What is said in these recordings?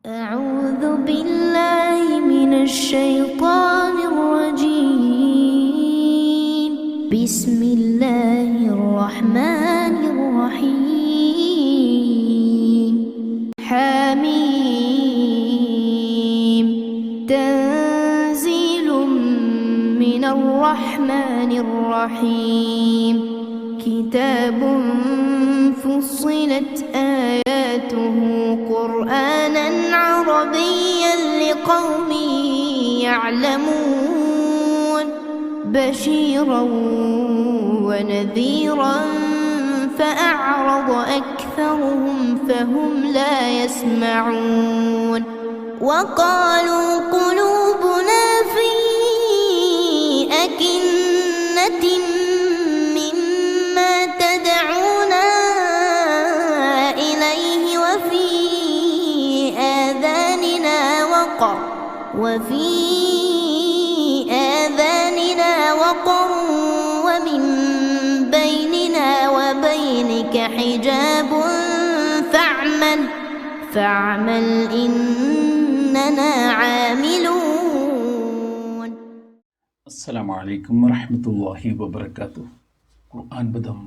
أعوذ بالله من الشيطان الرجيم بسم الله الرحمن الرحيم حميم تنزيل من الرحمن الرحيم كتاب فصلت آياته قرآنا عربيا لقوم يعلمون بشيرا ونذيرا فأعرض أكثرهم فهم لا يسمعون وقالوا قلوبنا في أكنة مما تدعونا إليه وفي آذاننا وقر ومن بيننا وبينك حجاب فاعمل إننا عاملون. السلام عليكم ورحمة الله وبركاته. ഖുർആൻ പദം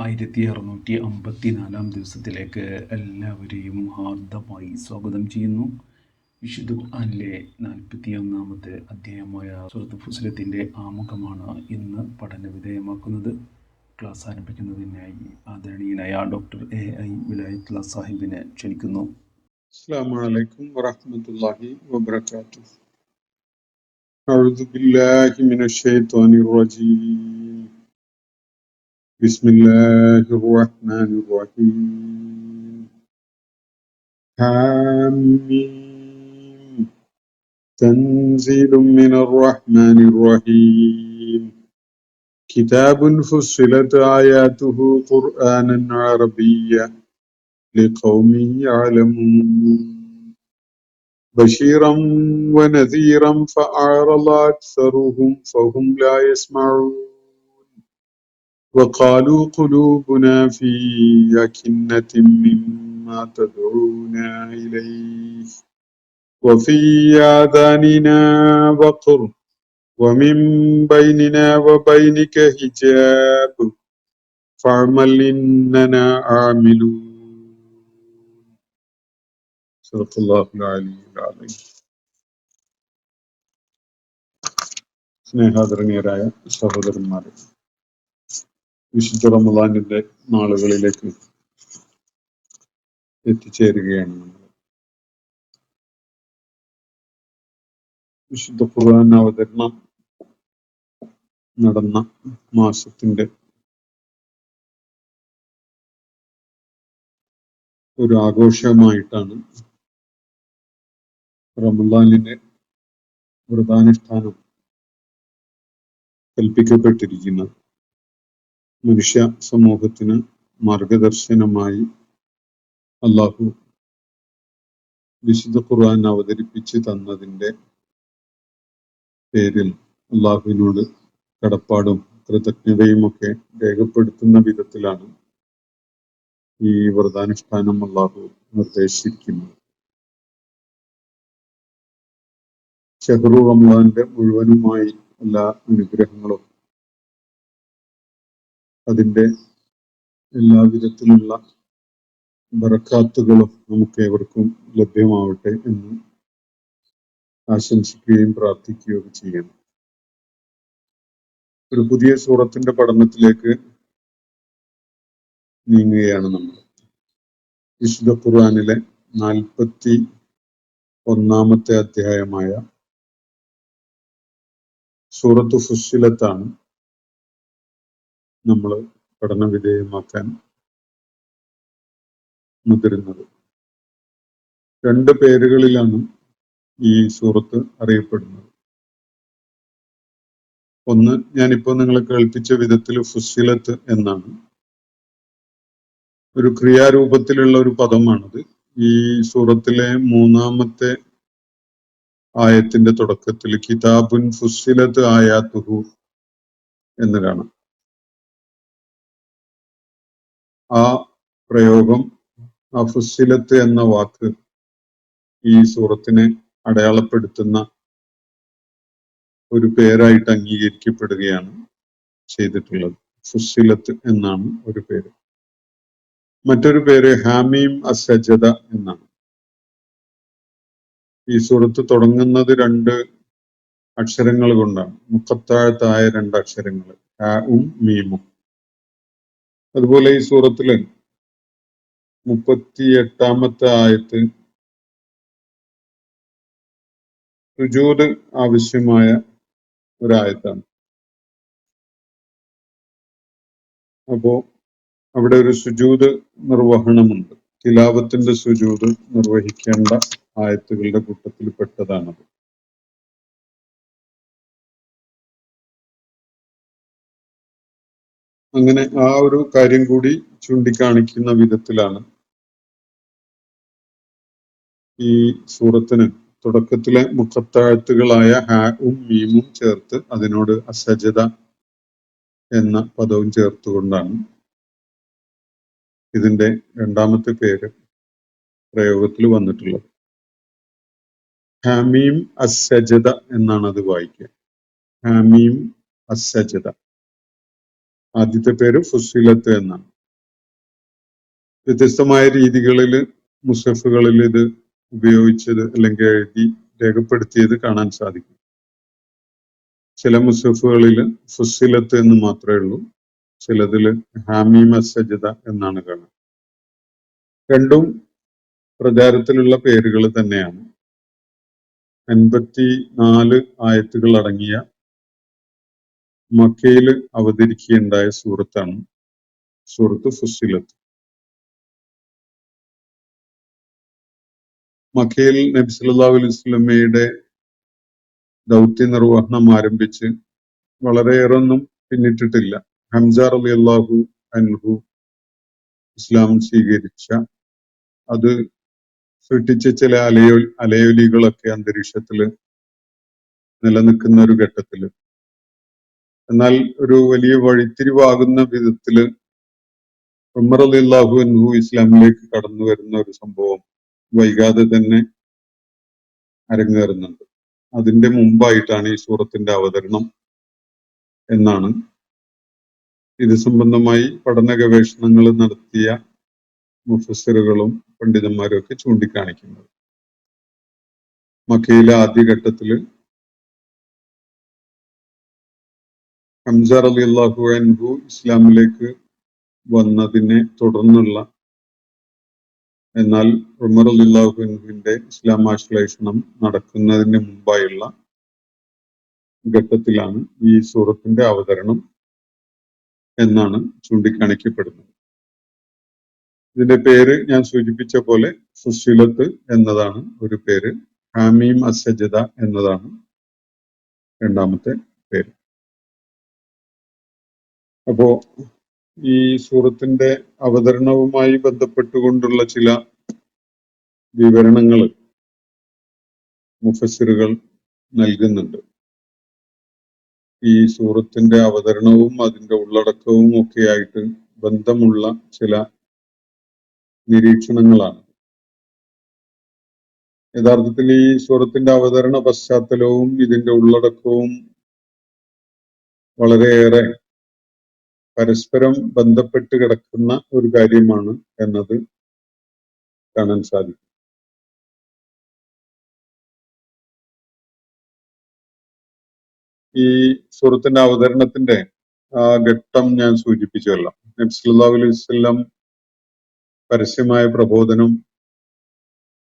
1654 ദിവസത്തിലേക്ക് എല്ലാവരെയും ഹാർദമായി സ്വാഗതം ചെയ്യുന്നു. വിശുദ്ധ ഖുർആനിലെ 41-ാമത്തെ അധ്യായമായ സൂറത്ത് ഫുസിലത്തിൻ്റെ ആമുഖമാണ് ഇന്ന് പഠനവിധേയമാക്കുന്നത്. ക്ലാസ് ആരംഭിക്കുന്നതിനായി ആദരണീയനായ ഡോക്ടർ AI വിലായത്തുള്ള സാഹിബിനെ ക്ഷണിക്കുന്നു. അസ്സലാമു അലൈക്കും വറഹ്മത്തുള്ളാഹി വബറകാതുഹു. അഊദു ബില്ലാഹി മിനശ് ശൈത്വാനിർ റജീം. ബിസ്മില്ലാഹിർ റഹ്മാനിർ റഹീം. ഹാമീം തൻസീലും മിനർ റഹ്മാനിർ റഹീം. കിതാബുൻ ഫുസ്സിലത് ആയാതുഹു ഖുർആനൻ അറബിയ്യൻ لقوم يعلمون بشيرا ونذيرا فأعرض أكثرهم فهم لا يسمعون وقالوا قلوبنا في أكنة مما تدعونا إليه وفي آذاننا وقر ومن بيننا وبينك حجاب فاعمل إننا عاملون. സ്നേഹാദരണീയരായ സഹോദരന്മാരെ, വിശുദ്ധ റമദാനിന്റെ നാളുകളിലേക്ക് എത്തിച്ചേരുകയാണ് നമ്മൾ. വിശുദ്ധ ഖുർആൻ അവതരണം നടന്ന മാസത്തിന്റെ ഒരു ആഘോഷമായിട്ടാണ് റമദാനിന്റെ വ്രതാനുഷ്ഠാനം കൽപ്പിക്കപ്പെട്ടിരിക്കുന്നത്. മനുഷ്യ സമൂഹത്തിന് മാർഗദർശനമായി അള്ളാഹു വിശുദ്ധ ഖുർആൻ അവതരിപ്പിച്ച് തന്നതിൻ്റെ പേരിൽ അള്ളാഹുവിനോട് കടപ്പാടും കൃതജ്ഞതയും ഒക്കെ രേഖപ്പെടുത്തുന്ന വിധത്തിലാണ് ഈ വ്രതാനുഷ്ഠാനം അള്ളാഹു നിർദ്ദേശിച്ചിരിക്കുന്നത്. ഷഹ്റു റമദാന്റെ മുഴുവനുമായി എല്ലാ അനുഗ്രഹങ്ങളും അതിൻ്റെ എല്ലാ വിധത്തിലുള്ള ബറക്കാത്തുകളും നമുക്ക് ഏവർക്കും ലഭ്യമാവട്ടെ എന്ന് ആശംസിക്കുകയും പ്രാർത്ഥിക്കുകയും ചെയ്യണം. ഒരു പുതിയ സൂറത്തിന്റെ പഠനത്തിലേക്ക് നീങ്ങുകയാണ് നമ്മൾ. വിശുദ്ധ ഖുർആനിലെ 41-ാമത്തെ അധ്യായമായ സൂറത്ത് ഫുസ്സിലത്താണ് നമ്മൾ പഠന വിധേയമാക്കാൻ മുതിരുന്നത്. 2 പേരുകളിലാണ് ഈ സൂറത്ത് അറിയപ്പെടുന്നത്. ഒന്ന്, ഞാനിപ്പോൾ നിങ്ങളെ കേൾപ്പിച്ച വിധത്തിൽ ഫുസ്സിലത്ത് എന്നാണ്. ഒരു ക്രിയാരൂപത്തിലുള്ള ഒരു പദമാണത്. ഈ സൂറത്തിലെ 3-ാമത്തെ ആയത്തിന്റെ തുടക്കത്തിൽ കിതാബുൻ ഫുസ്സിലത്ത് ആയാതുഹു എന്ന് കാണാം. ആ പ്രയോഗം ഫുസ്സിലത്ത് എന്ന വാക്ക് ഈ സൂറത്തിനെ അടയാളപ്പെടുത്തുന്ന ഒരു പേരായിട്ട് അംഗീകരിക്കപ്പെടുകയാണ് ചെയ്തിട്ടുള്ളത്. ഫുസ്സിലത്ത് എന്നാണ് ഒരു പേര്. മറ്റൊരു പേര് ഹാമീം അസ്സജദ എന്നാണ്. ഈ സൂറത്ത് തുടങ്ങുന്നത് 2 അക്ഷരങ്ങൾ കൊണ്ടാണ്, മുഖത്താഴത്തായ 2 അക്ഷരങ്ങൾ, ഹാഉം മീമും. അതുപോലെ ഈ സൂറത്തില് 38-ാമത്തെ ആയത്ത് സുജൂദ് ആവശ്യമായ ഒരായത്താണ്. അപ്പോ അവിടെ ഒരു സുജൂദ് നിർവഹണമുണ്ട്. തിലാവത്തിന്റെ സുജൂദ് നിർവഹിക്കേണ്ട ആയത്തുകളുടെ കൂട്ടത്തിൽ പെട്ടതാണത്. അങ്ങനെ ആ ഒരു കാര്യം കൂടി ചൂണ്ടിക്കാണിക്കുന്ന വിധത്തിലാണ് ഈ സൂറത്തിന് തുടക്കത്തിലെ മുഖത്താഴത്തുകളായ ഹാഉം മീമും ചേർത്ത് അതിനോട് അസജദ എന്ന പദവും ചേർത്തുകൊണ്ടാണ് ഇതിന്റെ 2ാമത്തെ പേര് പ്രയോഗത്തിൽ വന്നിട്ടുള്ളത്. ഹാമീം അസ്സജദ എന്നാണ് അത് വായിക്കുക. ഹാമീം അസ്സജദ. ആദ്യത്തെ പേര് ഫുസ്സിലത്ത് എന്നാണ്. വ്യത്യസ്തമായ രീതികളിൽ മുസഫുകളിൽ ഇത് ഉപയോഗിച്ചത് അല്ലെങ്കിൽ എഴുതി രേഖപ്പെടുത്തിയത് കാണാൻ സാധിക്കും. ചില മുസഫുകളിൽ ഫുസ്സിലത്ത് എന്ന് മാത്രമേ ഉള്ളൂ, ചിലതിൽ ഹാമീം അസ്സജദ എന്നാണ് കാണുക. രണ്ടും പ്രചാരത്തിലുള്ള പേരുകൾ തന്നെയാണ്. 54 ആയത്തുകൾ അടങ്ങിയ മക്കയിൽ അവതരിക്കുകയുണ്ടായ സൂറത്താണ് സൂറത്ത് ഫുസ്സിലത്ത്. മക്കയിൽ നബി സല്ലല്ലാഹു അലൈഹി വസല്ലമയുടെ ദൗത്യ നിർവഹണം ആരംഭിച്ച് വളരെയേറെ ഒന്നും പിന്നിട്ടിട്ടില്ല. ഹംസ റളിയല്ലാഹു അൻഹു ഇസ്ലാം സ്വീകരിച്ച അത് സൃഷ്ടിച്ച ചില അലയൊലികളൊക്കെ അന്തരീക്ഷത്തിൽ നിലനിൽക്കുന്ന ഒരു ഘട്ടത്തില്, എന്നാൽ ഒരു വലിയ വഴിത്തിരിവാകുന്ന വിധത്തില് ഉമർ റളിയല്ലാഹു അൻഹു ഇസ്ലാമിലേക്ക് കടന്നു വരുന്ന ഒരു സംഭവം വൈകാതെ തന്നെ അരങ്ങേറുന്നുണ്ട്. അതിന്റെ മുമ്പായിട്ടാണ് ഈ സൂറത്തിന്റെ അവതരണം എന്നാണ് ഇത് സംബന്ധമായി പഠന ഗവേഷണങ്ങൾ നടത്തിയ മുഫസ്സിറുകളും പണ്ഡിതന്മാരും ഒക്കെ ചൂണ്ടിക്കാണിക്കുന്നത്. മക്കയിലെ ആദ്യഘട്ടത്തില് ഹംസ റളിയല്ലാഹു അൻഹു ഇസ്ലാമിലേക്ക് വന്നതിനെ തുടർന്നുള്ള, എന്നാൽ ഉമർ റളിയല്ലാഹു അൻഹുവിന്റെ ഇസ്ലാമാശ്ലേഷണം നടക്കുന്നതിന് മുമ്പായുള്ള ഘട്ടത്തിലാണ് ഈ സൂറത്തിന്റെ അവതരണം എന്നാണ് ചൂണ്ടിക്കാണിക്കപ്പെടുന്നത്. ഇതിന്റെ പേര് ഞാൻ സൂചിപ്പിച്ച പോലെ ഫുസ്സിലത്ത് എന്നതാണ് ഒരു പേര്, ഹാമീം അസ്സജദ എന്നതാണ് 2ാമത്തെ പേര്. അപ്പോ ഈ സൂറത്തിന്റെ അവതരണവുമായി ബന്ധപ്പെട്ടുകൊണ്ടുള്ള ചില വിവരണങ്ങൾ മുഫസ്സിറുകൾ നൽകുന്നുണ്ട്. ഈ സൂറത്തിന്റെ അവതരണവും അതിന്റെ ഉള്ളടക്കവും ഒക്കെയായിട്ട് ബന്ധമുള്ള ചില നിരീക്ഷണങ്ങളാണ്. യഥാർത്ഥത്തിൽ ഈ സൂറത്തിന്റെ അവതരണ പശ്ചാത്തലവും ഇതിന്റെ ഉള്ളടക്കവും വളരെയേറെ പരസ്പരം ബന്ധപ്പെട്ട് കിടക്കുന്ന ഒരു കാര്യമാണ് എന്നത് കാണാൻ സാധിക്കും. ഈ സൂറത്തിന്റെ അവതരണത്തിന്റെ ആ ഘട്ടം ഞാൻ സൂചിപ്പിച്ചല്ലോ. നബി സല്ലല്ലാഹു അലൈഹി വസല്ലം പരസ്യമായ പ്രബോധനം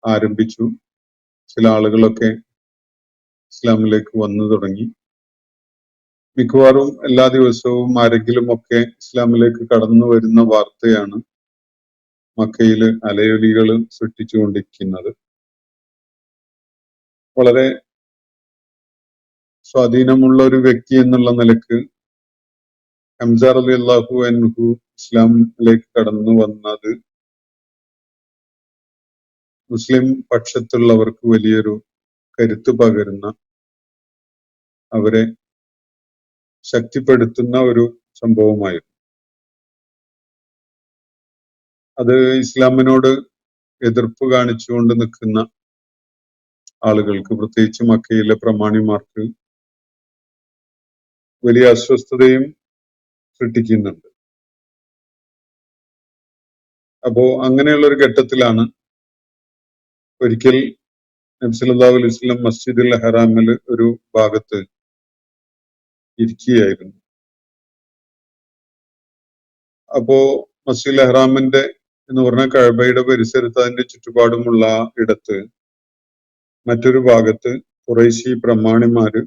ആരംഭിച്ചു. ചില ആളുകളൊക്കെ ഇസ്ലാമിലേക്ക് വന്നു തുടങ്ങി. മിക്കവാറും എല്ലാ ദിവസവും ആരെങ്കിലും ഒക്കെ ഇസ്ലാമിലേക്ക് കടന്നു വരുന്ന വാർത്തയാണ് മക്കയിൽ അലയൊലികൾ സൃഷ്ടിച്ചുകൊണ്ടിരിക്കുന്നത്. വളരെ സ്വാധീനമുള്ള ഒരു വ്യക്തി എന്നുള്ള നിലക്ക് ഹംസ റളിയല്ലാഹു അൻഹു ഇസ്ലാമിലേക്ക് കടന്നു വന്നത് മുസ്ലിം പക്ഷത്തുള്ളവർക്ക് വലിയൊരു കരുത്ത് പകരുന്ന, അവരെ ശക്തിപ്പെടുത്തുന്ന ഒരു സംഭവമായിരുന്നു. അത് ഇസ്ലാമിനോട് എതിർപ്പ് കാണിച്ചുകൊണ്ട് നിൽക്കുന്ന ആളുകൾക്ക്, പ്രത്യേകിച്ച് മക്കയിലെ പ്രമാണിമാർക്ക് വലിയ അസ്വസ്ഥതയും സൃഷ്ടിക്കുന്നുണ്ട്. അപ്പോ അങ്ങനെയുള്ള ഒരു ഘട്ടത്തിലാണ് ഒരിക്കൽ നബി സല്ലല്ലാഹു അലൈഹി വസല്ലം മസ്ജിദുൽ ഹറാമിൽ ഒരു ഭാഗത്ത് ഇരിക്കുകയായിരുന്നു. അപ്പോ മസ്ജിദുൽ ഹറാമിന്റെ എന്ന് പറഞ്ഞാൽ കഅബയുടെ പരിസരത്ത് അതിന്റെ ചുറ്റുപാടുമുള്ള ഇടത്ത് മറ്റൊരു ഭാഗത്ത് ഖുറൈശി പ്രമാണിമാര്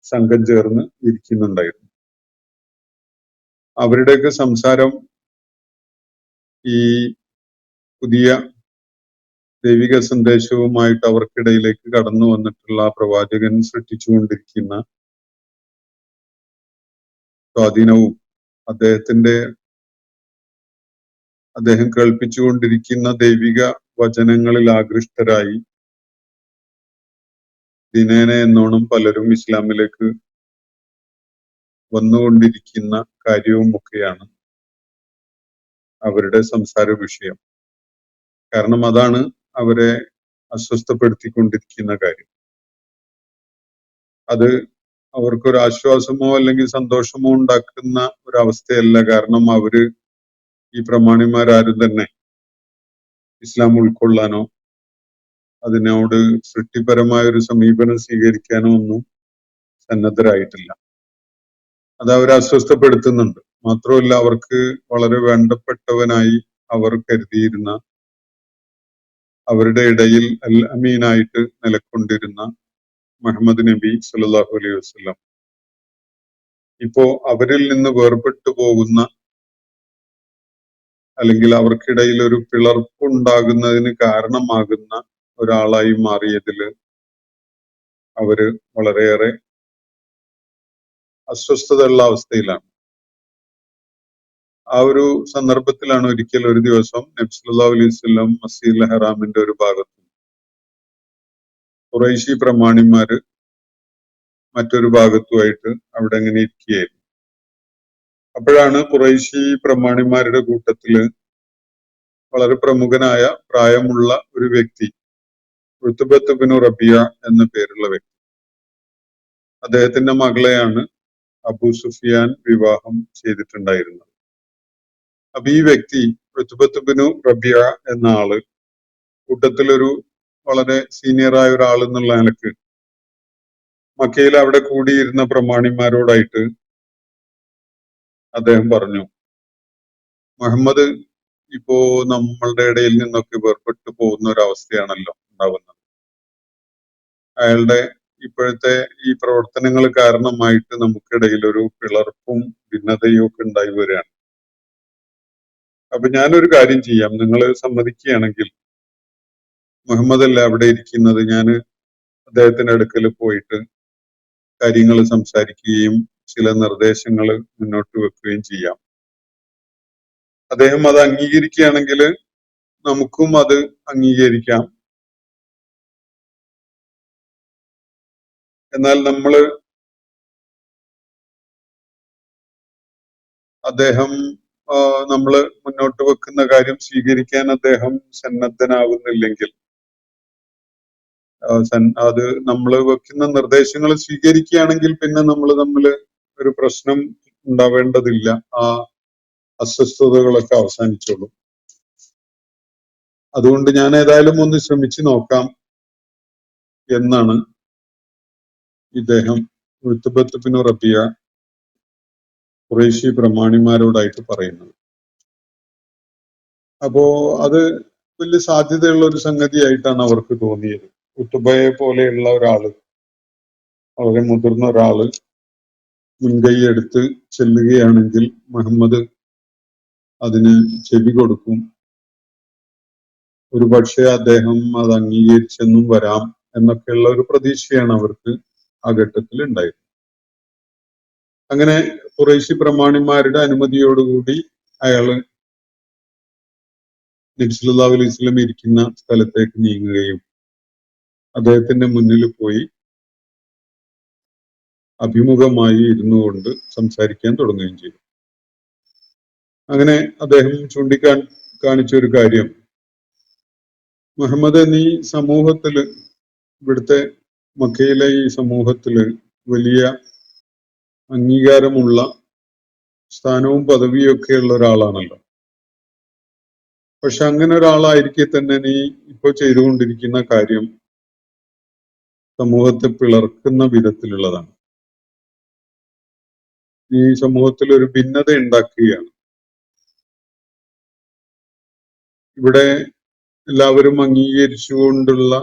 സംഘം ചേർന്ന് ഇരിക്കുന്നുണ്ടായിരുന്നു. അവരുടെയൊക്കെ സംസാരം ഈ പുതിയ ദൈവിക സന്ദേശവുമായിട്ട് അവർക്കിടയിലേക്ക് കടന്നു വന്നിട്ടുള്ള പ്രവാചകൻ സൃഷ്ടിച്ചുകൊണ്ടിരിക്കുന്ന സ്വാധീനവും അദ്ദേഹം കേൾപ്പിച്ചുകൊണ്ടിരിക്കുന്ന ദൈവിക വചനങ്ങളിൽ ആകൃഷ്ടരായി ദിനേന എന്നോണം പലരും ഇസ്ലാമിലേക്ക് വന്നുകൊണ്ടിരിക്കുന്ന കാര്യവുമൊക്കെയാണ് അവരുടെ സംസാര വിഷയം. കാരണം അതാണ് അവരെ അസ്വസ്ഥപ്പെടുത്തിക്കൊണ്ടിരിക്കുന്ന കാര്യം. അത് അവർക്കൊരു ആശ്വാസമോ അല്ലെങ്കിൽ സന്തോഷമോ ഉണ്ടാക്കുന്ന ഒരവസ്ഥയല്ല. കാരണം അവര് ഈ പ്രമാണിമാരാരും തന്നെ ഇസ്ലാം ഉൾക്കൊള്ളാനോ അതിനോട് സൃഷ്ടിപരമായ ഒരു സമീപനം സ്വീകരിക്കാനോ ഒന്നും സന്നദ്ധരായിട്ടില്ല. അത് അവരെ അസ്വസ്ഥപ്പെടുത്തുന്നുണ്ട്. മാത്രമല്ല, അവർക്ക് വളരെ വേണ്ടപ്പെട്ടവനായി അവർ കരുതിയിരുന്ന, അവരുടെ ഇടയിൽ അൽ അമീനായിട്ട് നിലകൊണ്ടിരുന്ന മുഹമ്മദ് നബി സല്ലല്ലാഹു അലൈഹി വസല്ലം ഇപ്പോ അവരിൽ നിന്ന് വേർപെട്ടു പോകുന്ന, അല്ലെങ്കിൽ അവർക്കിടയിൽ ഒരു പിളർപ്പുണ്ടാകുന്നതിന് കാരണമാകുന്ന ഒരാളായി മാറിയതില് അവര് വളരെയേറെ അസ്വസ്ഥതയുള്ള അവസ്ഥയിലാണ്. ആ ഒരു സന്ദർഭത്തിലാണ് ഒരിക്കൽ ഒരു ദിവസം നബി സല്ലല്ലാഹു അലൈഹി വസല്ലം മസ്ജിദുൽ ഹറാമിന്റെ ഒരു ഭാഗത്ത് ഖുറൈശി പ്രമാണിമാര് മറ്റൊരു ഭാഗത്തുമായിട്ട് അവിടെ ഇങ്ങനെ ഇരിക്കുകയായിരുന്നു. അപ്പോഴാണ് ഖുറൈശി പ്രമാണിമാരുടെ കൂട്ടത്തില് വളരെ പ്രമുഖനായ പ്രായമുള്ള ഒരു വ്യക്തി, ഉത്ബത്ത് ഇബ്നു റബിയ എന്ന പേരുള്ള വ്യക്തി, അദ്ദേഹത്തിന്റെ മകളെയാണ് അബൂ സുഫിയാൻ വിവാഹം ചെയ്തിട്ടുണ്ടായിരുന്നത്. അപ്പൊ ഈ വ്യക്തി ഉത്ബത്ത് ഇബ്നു റബിയ എന്ന ആള് കൂട്ടത്തിലൊരു വളരെ സീനിയറായ ഒരാൾ എന്നുള്ള നിലക്ക് മക്കയിൽ അവിടെ കൂടിയിരുന്ന പ്രമാണിമാരോടായിട്ട് അദ്ദേഹം പറഞ്ഞു, മുഹമ്മദ് ഇപ്പോ നമ്മളുടെ ഇടയിൽ നിന്നൊക്കെ വേർപെട്ടു പോകുന്ന ഒരു അവസ്ഥയാണല്ലോ ഉണ്ടാവുന്നത്. അയാളുടെ ഇപ്പോഴത്തെ ഈ പ്രവർത്തനങ്ങൾ കാരണമായിട്ട് നമുക്കിടയിൽ ഒരു പിളർപ്പും ഭിന്നതയും ഒക്കെ ഉണ്ടായി വരികയാണ്. അപ്പൊ ഞാനൊരു കാര്യം ചെയ്യാം, നിങ്ങൾ സമ്മതിക്കുകയാണെങ്കിൽ മുഹമ്മദ് അല്ല അവിടെ ഇരിക്കുന്നത്, ഞാൻ അദ്ദേഹത്തിന്റെ അടുക്കൽ പോയിട്ട് കാര്യങ്ങൾ സംസാരിക്കുകയും ചില നിർദ്ദേശങ്ങൾ മുന്നോട്ട് വെക്കുകയും ചെയ്യാം. അദ്ദേഹം അത് അംഗീകരിക്കുകയാണെങ്കിൽ നമുക്കും അത് അംഗീകരിക്കാം. എന്നാൽ അദ്ദേഹം നമ്മള് മുന്നോട്ട് വെക്കുന്ന കാര്യം സ്വീകരിക്കാൻ അദ്ദേഹം സന്നദ്ധനാവുന്നില്ലെങ്കിൽ, അത് നമ്മൾ വെക്കുന്ന നിർദ്ദേശങ്ങൾ സ്വീകരിക്കുകയാണെങ്കിൽ പിന്നെ നമ്മൾ തമ്മിൽ ഒരു പ്രശ്നം ഉണ്ടാവേണ്ടതില്ല. ആ അസ്വസ്ഥതകളൊക്കെ അവസാനിച്ചോളും. അതുകൊണ്ട് ഞാൻ ഏതായാലും ഒന്ന് ശ്രമിച്ചു നോക്കാം എന്നാണ് ഇദ്ദേഹം ഉത്ബത്ത് ഇബ്നു റബിയ ഖുറൈശി പ്രമാണിമാരോടായിട്ട് പറയുന്നത്. അപ്പോ അത് വലിയ സാധ്യതയുള്ള ഒരു സംഗതിയായിട്ടാണ് അവർക്ക് തോന്നിയത്. ഉത്ബയെ പോലെയുള്ള ഒരാള്, വളരെ മുതിർന്ന ഒരാള് മുൻകൈ എടുത്ത് ചെല്ലുകയാണെങ്കിൽ മുഹമ്മദ് അതിന് ചെവി കൊടുക്കും, ഒരു പക്ഷേ അദ്ദേഹം അത് അംഗീകരിച്ചെന്നും വരാം എന്നൊക്കെയുള്ള ഒരു പ്രതീക്ഷയാണ് അവർക്ക് ആ ഘട്ടത്തിൽ ഉണ്ടായിരുന്നത്. അങ്ങനെ ഖുറൈശി പ്രമാണിമാരുടെ അനുമതിയോടുകൂടി അയാള് നബി സല്ലല്ലാഹു അലൈഹി വസല്ലം ഇരിക്കുന്ന സ്ഥലത്തേക്ക് നീങ്ങുകയും അദ്ദേഹത്തിന്റെ മുന്നിൽ പോയി അഭിമുഖമായി ഇരുന്നു കൊണ്ട് സംസാരിക്കാൻ തുടങ്ങുകയും ചെയ്തു. അങ്ങനെ അദ്ദേഹം കാണിച്ച ഒരു കാര്യം, മുഹമ്മദ്, നീ സമൂഹത്തില്, ഇവിടുത്തെ മക്കയിലെ ഈ സമൂഹത്തില് വലിയ അംഗീകാരമുള്ള സ്ഥാനവും പദവിയും ഒക്കെ ഉള്ള ഒരാളാണല്ലോ. പക്ഷെ അങ്ങനെ ഒരാളായിരിക്കെ തന്നെ നീ ഇപ്പൊ ചെയ്തുകൊണ്ടിരിക്കുന്ന കാര്യം സമൂഹത്തെ പിളർക്കുന്ന വിധത്തിലുള്ളതാണ്. ഈ സമൂഹത്തിൽ ഒരു ഭിന്നത ഉണ്ടാക്കുകയാണ്. ഇവിടെ എല്ലാവരും അംഗീകരിച്ചുകൊണ്ടുള്ള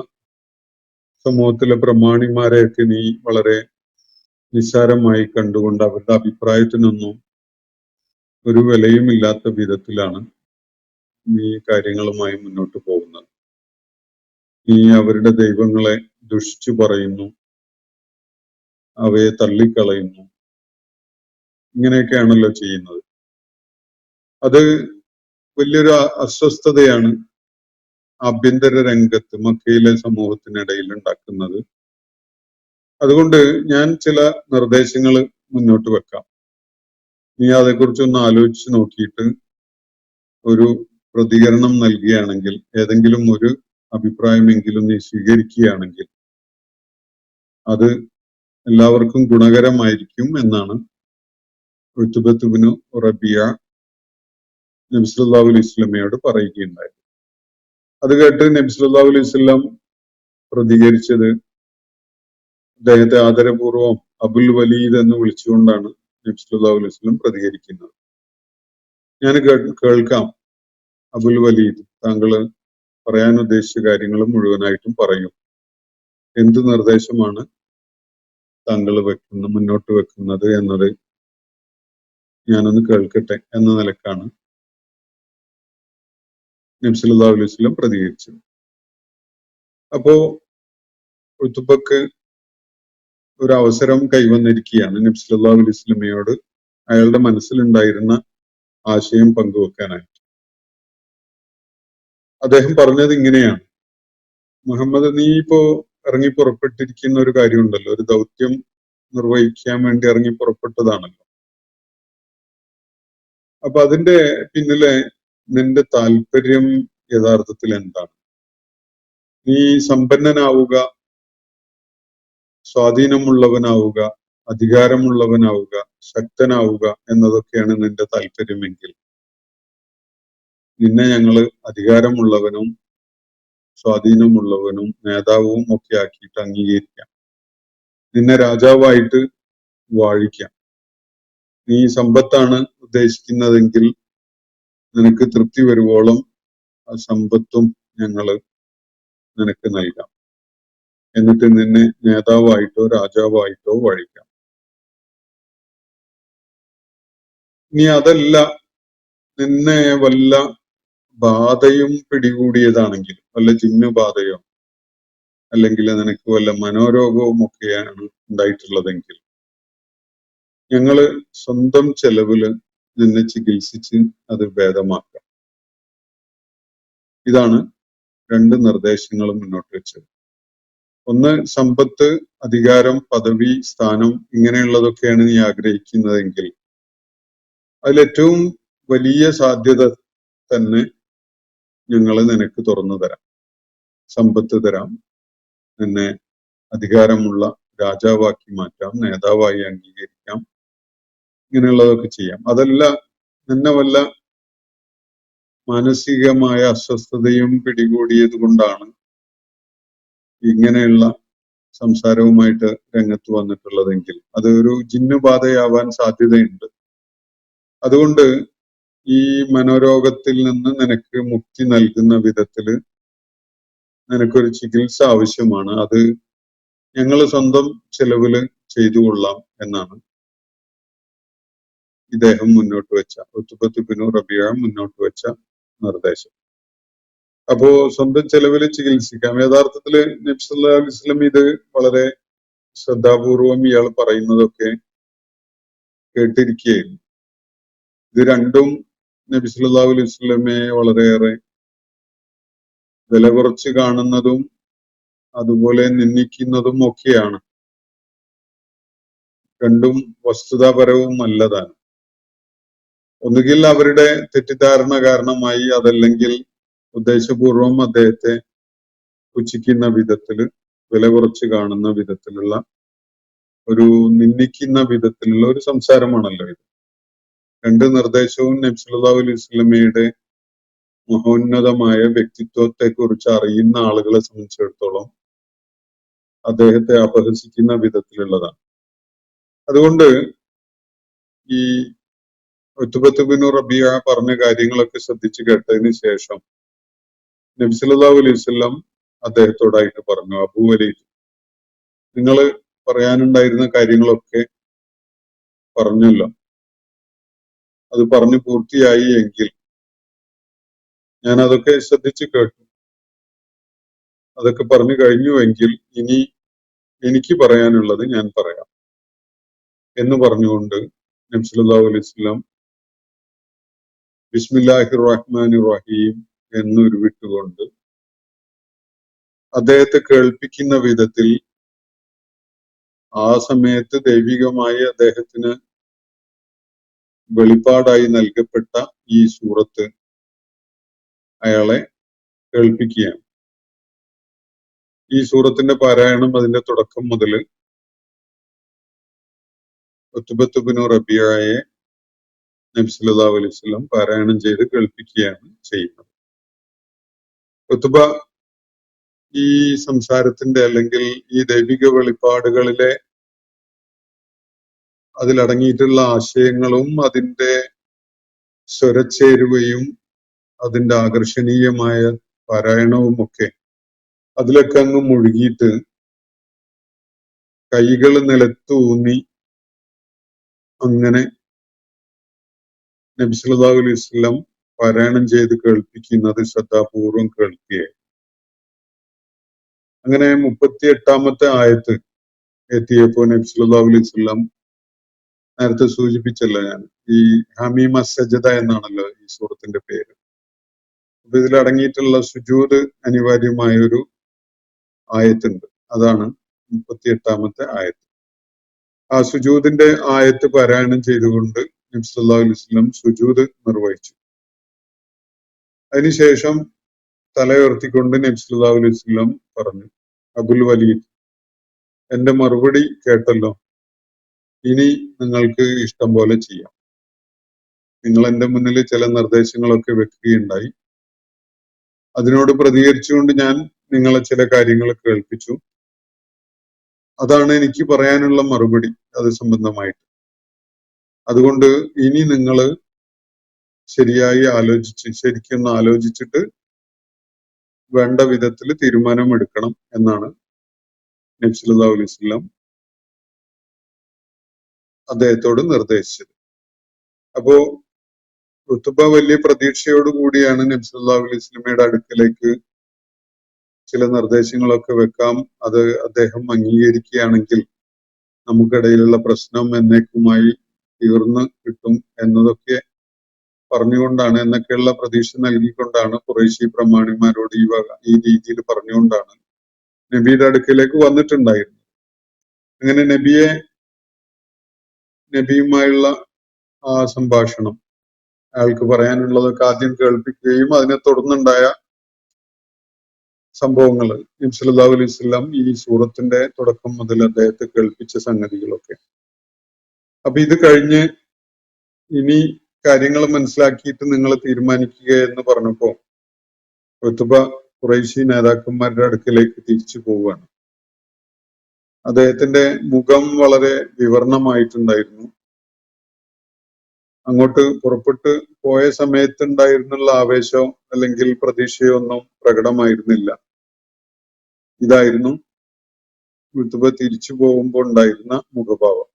സമൂഹത്തിലെ പ്രമാണിമാരെയൊക്കെ നീ വളരെ നിസ്സാരമായി കണ്ടുകൊണ്ട് അവരുടെ അഭിപ്രായത്തിനൊന്നും ഒരു വിലയുമില്ലാത്ത വിധത്തിലാണ് നീ കാര്യങ്ങളുമായി മുന്നോട്ട് പോകുന്നത്. നീ അവരുടെ ദൈവങ്ങളെ ദുഷിച്ചു പറയുന്നു, അവയെ തള്ളിക്കളയുന്നു. ഇങ്ങനെയൊക്കെയാണല്ലോ ചെയ്യുന്നത്. അത് വലിയൊരു അസ്വസ്ഥതയാണ് ആഭ്യന്തര രംഗത്ത് മക്കയിലെ സമൂഹത്തിനിടയിൽ ഉണ്ടാക്കുന്നത്. അതുകൊണ്ട് ഞാൻ ചില നിർദ്ദേശങ്ങൾ മുന്നോട്ട് വെക്കാം. നീ അതേക്കുറിച്ചൊന്ന് ആലോചിച്ച് നോക്കിയിട്ട് ഒരു പ്രതികരണം നൽകുകയാണെങ്കിൽ, ഏതെങ്കിലും ഒരു അഭിപ്രായമെങ്കിലും നീ സ്വീകരിക്കുകയാണെങ്കിൽ അത് എല്ലാവർക്കും ഗുണകരമായിരിക്കും എന്നാണ് ഉത്ബത്ത് ഇബ്നു റബിയ നബി സല്ലല്ലാഹു അലൈഹി വസല്ലമയോട് പറയുകയുണ്ടായത്. അത് കേട്ട് നബി സല്ലല്ലാഹു അലൈഹി വസല്ലം പ്രതികരിച്ചത്, അദ്ദേഹത്തെ ആദരപൂർവ്വം അബുൽ വലീദ് എന്ന് വിളിച്ചുകൊണ്ടാണ് നബി സല്ലല്ലാഹു അലൈഹി വസല്ലം പ്രതികരിക്കുന്നത്. ഞാൻ കേൾക്കാം, അബുൽ വലീദ്, താങ്കൾ പറയാൻ ഉദ്ദേശിച്ച കാര്യങ്ങൾ മുഴുവനായിട്ടും പറയും. എന്ത് നിർദ്ദേശമാണ് താങ്കൾ മുന്നോട്ട് വെക്കുന്നത് എന്നത് ഞാനൊന്ന് കേൾക്കട്ടെ എന്ന നിലക്കാണ് നബി സല്ലല്ലാഹു അലൈഹി വസല്ലം പ്രതികരിച്ചത്. അപ്പോ ഉത്ബക്ക് ഒരു അവസരം കൈവന്നിരിക്കുകയാണ് നബി സല്ലല്ലാഹു അലൈഹി വസല്ലമയോട് അയാളുടെ മനസ്സിലുണ്ടായിരുന്ന ആശയം പങ്കുവെക്കാനായിട്ട്. അദ്ദേഹം പറഞ്ഞത് ഇങ്ങനെയാണ്: മുഹമ്മദ്, നീ ഇപ്പോ ഇറങ്ങി പുറപ്പെട്ടിരിക്കുന്ന ഒരു കാര്യമുണ്ടല്ലോ, ഒരു ദൗത്യം നിർവഹിക്കാൻ വേണ്ടി ഇറങ്ങി പുറപ്പെട്ടതാണല്ലോ. അപ്പൊ അതിന്റെ പിന്നിലെ നിന്റെ താല്പര്യം യഥാർത്ഥത്തിൽ എന്താണ്? നീ സമ്പന്നനാവുക, സ്വാധീനമുള്ളവനാവുക, അധികാരമുള്ളവനാവുക, ശക്തനാവുക എന്നതൊക്കെയാണ് നിന്റെ താല്പര്യമെങ്കിൽ നിന്നെ ഞങ്ങള് അധികാരമുള്ളവനും സ്വാധീനമുള്ളവനും നേതാവും ഒക്കെ ആക്കിയിട്ട് അംഗീകരിക്കാം. നിന്നെ രാജാവായിട്ട് വാഴിക്കാം. നീ സമ്പത്താണ് ഉദ്ദേശിക്കുന്നതെങ്കിൽ നിനക്ക് തൃപ്തി വരുവോളം ആ സമ്പത്തും ഞങ്ങള് നിനക്ക് നൽകാം. എന്നിട്ട് നിന്നെ നേതാവായിട്ടോ രാജാവായിട്ടോ വാഴിക്കാം. ഇനി അതല്ല, നിന്നെ വല്ല ബാധയും പിടികൂടിയതാണെങ്കിൽ, വല്ല ജിന്നുബാധയോ അല്ലെങ്കിൽ നിനക്ക് വല്ല മനോരോഗവും ഒക്കെയാണ് ഉണ്ടായിട്ടുള്ളതെങ്കിൽ ഞങ്ങള് സ്വന്തം ചെലവില് നിന്നെ ചികിത്സിച്ച് അത് ഭേദമാക്കാം. ഇതാണ് രണ്ട് നിർദ്ദേശങ്ങളും മുന്നോട്ട് വെച്ചത്. ഒന്ന്, സമ്പത്ത്, അധികാരം, പദവി, സ്ഥാനം ഇങ്ങനെയുള്ളതൊക്കെയാണ് നീ ആഗ്രഹിക്കുന്നതെങ്കിൽ അതിലേറ്റവും വലിയ സാധ്യത തന്നെ ഞങ്ങള് നിനക്ക് തുറന്നു തരാം. സമ്പത്ത് തരാം, നിന്നെ അധികാരമുള്ള രാജാവാക്കി മാറ്റാം, നേതാവായി അംഗീകരിക്കാം, ഇങ്ങനെയുള്ളതൊക്കെ ചെയ്യാം. അതല്ല, നിന്നെ വല്ല മാനസികമായ അസ്വസ്ഥതയും പിടികൂടിയത് കൊണ്ടാണ് ഇങ്ങനെയുള്ള സംസാരവുമായിട്ട് രംഗത്ത് വന്നിട്ടുള്ളതെങ്കിൽ അത് ഒരു ജിന്നുബാധയാവാൻ സാധ്യതയുണ്ട്. അതുകൊണ്ട് ഈ മനോരോഗത്തിൽ നിന്ന് നിനക്ക് മുക്തി നൽകുന്ന വിധത്തില് നിനക്കൊരു ചികിത്സ ആവശ്യമാണ്. അത് ഞങ്ങൾ സ്വന്തം ചെലവില് ചെയ്തു കൊള്ളാം എന്നാണ് ഇദ്ദേഹം മുന്നോട്ട് വെച്ച, ഉത്ബത്ത് ഇബ്നു റബിയ മുന്നോട്ട് വെച്ച നിർദ്ദേശം. അപ്പോ സ്വന്തം ചെലവില് ചികിത്സിക്കാം. യഥാർത്ഥത്തില് നബി സല്ലല്ലാഹു അലൈഹി വസല്ലം ഇത് വളരെ ശ്രദ്ധാപൂർവം ഇയാൾ പറയുന്നതൊക്കെ കേട്ടിരിക്കുകയായിരുന്നു. ഇത് രണ്ടും നബി സല്ലല്ലാഹു അലൈഹി വസല്ലമയെ വളരെയേറെ വില കുറച്ച് കാണുന്നതും അതുപോലെ നിന്ദിക്കുന്നതും ഒക്കെയാണ്. രണ്ടും വസ്തുതാപരവും അല്ലതാണ്. ഒന്നുകിൽ അവരുടെ തെറ്റിദ്ധാരണ കാരണമായി, അതല്ലെങ്കിൽ ഉദ്ദേശപൂർവം അദ്ദേഹത്തെ പുച്ഛിക്കുന്ന വിധത്തില്, വില കുറച്ച് കാണുന്ന വിധത്തിലുള്ള, ഒരു നിന്ദിക്കുന്ന വിധത്തിലുള്ള ഒരു സംസാരമാണല്ലോ ഇത്. രണ്ട് നിർദ്ദേശവും നബി സല്ലല്ലാഹു അലൈഹി വസല്ലമയുടെ മഹോന്നതമായ വ്യക്തിത്വത്തെ കുറിച്ച് അറിയുന്ന ആളുകളെ സംബന്ധിച്ചിടത്തോളം അദ്ദേഹത്തെ അപഹസിക്കുന്ന വിധത്തിലുള്ളതാണ്. അതുകൊണ്ട് ഈ ഉത്ബത്ത് ബിൻ റബീഅ പറഞ്ഞ കാര്യങ്ങളൊക്കെ ശ്രദ്ധിച്ചു കേട്ടതിന് ശേഷം നബി സല്ലല്ലാഹു അലൈഹി വസല്ലം അദ്ദേഹത്തോടായിട്ട് പറഞ്ഞു, അബൂ വലീദ്, നിങ്ങൾ പറയാനുണ്ടായിരുന്ന കാര്യങ്ങളൊക്കെ പറഞ്ഞല്ലോ, അത് പറഞ്ഞു പൂർത്തിയായി എങ്കിൽ ഞാൻ അതൊക്കെ ശ്രദ്ധിച്ചു കേട്ടു, അതൊക്കെ പറഞ്ഞു കഴിഞ്ഞുവെങ്കിൽ ഇനി എനിക്ക് പറയാനുള്ളത് ഞാൻ പറയാം എന്ന് പറഞ്ഞുകൊണ്ട് നബി സല്ലല്ലാഹു അലൈഹി വസല്ലം ബിസ്മില്ലാഹിർ റഹ്മാനിർ റഹീം എന്നൊരു വിട്ടുകൊണ്ട് അദ്ദേഹത്തെ കേൾപ്പിക്കുന്ന വിധത്തിൽ ആ സമയത്ത് ദൈവികമായി അദ്ദേഹത്തിന് വെളിപ്പാടായി നൽകപ്പെട്ട ഈ സൂറത്ത് അയാളെ കേൾപ്പിക്കുകയാണ്. ഈ സൂറത്തിന്റെ പാരായണം അതിന്റെ തുടക്കം മുതൽ ഉത്ബത്ത് ബിൻ റബീഅയെ നബി സല്ലല്ലാഹു അലൈഹി വസല്ലം പാരായണം ചെയ്ത് കേൾപ്പിക്കുകയാണ് ചെയ്യുന്നത്. ഉത്ബ ഈ സംസാരത്തിന്റെ അല്ലെങ്കിൽ ഈ ദൈവിക വെളിപ്പാടുകളിലെ അതിലടങ്ങിയിട്ടുള്ള ആശയങ്ങളും അതിന്റെ സ്വരച്ചേരുവയും അതിന്റെ ആകർഷണീയമായ പാരായണവും ഒക്കെ അതിലൊക്കെ അങ്ങ് മുഴുകിയിട്ട് കൈകൾ നിലത്തൂന്നി അങ്ങനെ നബി സല്ലല്ലാഹു അലൈഹി വസല്ലം പാരായണം ചെയ്ത് കേൾപ്പിക്കുന്നത് ശ്രദ്ധാപൂർവം കേൾക്കുകയായി. അങ്ങനെ 38-ാമത്തെ ആയത്ത് എത്തിയപ്പോൾ നബി സല്ലല്ലാഹു അലൈഹി വസല്ലം, നേരത്തെ സൂചിപ്പിച്ചല്ലോ ഞാൻ, ഈ ഹമീമ സജദ എന്നാണല്ലോ ഈ സൂറത്തിന്റെ പേര്. അപ്പൊ ഇതിലടങ്ങിയിട്ടുള്ള സുജൂദ് അനിവാര്യമായ ഒരു ആയത്തുണ്ട്, അതാണ് 38-ാമത്തെ ആയത്ത്. ആ സുജൂദിന്റെ ആയത്ത് പാരായണം ചെയ്തുകൊണ്ട് നബി സല്ലല്ലാഹു അലൈഹി വസല്ലം സുജൂദ് നിർവഹിച്ചു. അതിനുശേഷം തലയുയർത്തിക്കൊണ്ട് നബി സല്ലല്ലാഹു അലൈഹി വസല്ലം പറഞ്ഞു, അബുൽ വലീദ്, എന്റെ മറുപടി കേട്ടല്ലോ, ഇനി നിങ്ങൾക്ക് ഇഷ്ടം പോലെ ചെയ്യാം. നിങ്ങൾ എന്റെ മുന്നിൽ ചില നിർദ്ദേശങ്ങളൊക്കെ വെക്കുകയുണ്ടായി, അതിനോട് പ്രതികരിച്ചുകൊണ്ട് ഞാൻ നിങ്ങളെ ചില കാര്യങ്ങൾ കേൾപ്പിച്ചു. അതാണ് എനിക്ക് പറയാനുള്ള മറുപടി അത് സംബന്ധമായിട്ട്. അതുകൊണ്ട് ഇനി നിങ്ങൾ ശരിയായി ശരിക്കൊന്ന് ആലോചിച്ചിട്ട് വേണ്ട വിധത്തിൽ തീരുമാനമെടുക്കണം എന്നാണ് നബി സല്ലല്ലാഹു അലൈഹി വസല്ലം അദ്ദേഹത്തോട് നിർദ്ദേശിച്ചത്. അപ്പോ ഉത്ബ വലിയ പ്രതീക്ഷയോടുകൂടിയാണ് നബി സല്ലല്ലാഹു അലൈഹി വസല്ലമയുടെ അടുക്കലേക്ക് ചില നിർദ്ദേശങ്ങളൊക്കെ വെക്കാം, അത് അദ്ദേഹം അംഗീകരിക്കുകയാണെങ്കിൽ നമുക്കിടയിലുള്ള പ്രശ്നം എന്നേക്കുമായി തീർന്ന് കിട്ടും എന്നതൊക്കെ പറഞ്ഞുകൊണ്ടാണ്, എന്നൊക്കെയുള്ള പ്രതീക്ഷ നൽകിക്കൊണ്ടാണ് ഖുറൈശി പ്രമാണിമാരോട് ഈ രീതിയിൽ പറഞ്ഞുകൊണ്ടാണ് നബിയുടെ അടുക്കലേക്ക് വന്നിട്ടുണ്ടായിരുന്നത്. അങ്ങനെ നബിയുമായുള്ള ആ സംഭാഷണം, അയാൾക്ക് പറയാനുള്ളതൊക്കെ ആദ്യം കേൾപ്പിക്കുകയും അതിനെ തുടർന്നുണ്ടായ സംഭവങ്ങൾ നബി സല്ലല്ലാഹു അലൈഹി വസല്ലം ഈ സൂറത്തിന്റെ തുടക്കം മുതൽ അദ്ദേഹത്തെ കേൾപ്പിച്ച സംഗതികളൊക്കെ. അപ്പൊ ഇത് കഴിഞ്ഞ് ഇനി കാര്യങ്ങൾ മനസ്സിലാക്കിയിട്ട് നിങ്ങൾ തീരുമാനിക്കുക എന്ന് പറഞ്ഞപ്പോ ഉത്ബ ഖുറൈശി നേതാക്കന്മാരുടെ അടുക്കലേക്ക് തിരിച്ചു പോവുകയാണ്. അദ്ദേഹത്തിന്റെ മുഖം വളരെ വിവരണമായിട്ടുണ്ടായിരുന്നു. അങ്ങോട്ട് പുറപ്പെട്ട് പോയ സമയത്തുണ്ടായിരുന്നുള്ള ആവേശമോ അല്ലെങ്കിൽ പ്രതീക്ഷയോ ഒന്നും പ്രകടമായിരുന്നില്ല. ഇതായിരുന്നു ഉത്ബ തിരിച്ചു പോകുമ്പോൾ ഉണ്ടായിരുന്ന മുഖഭാവം.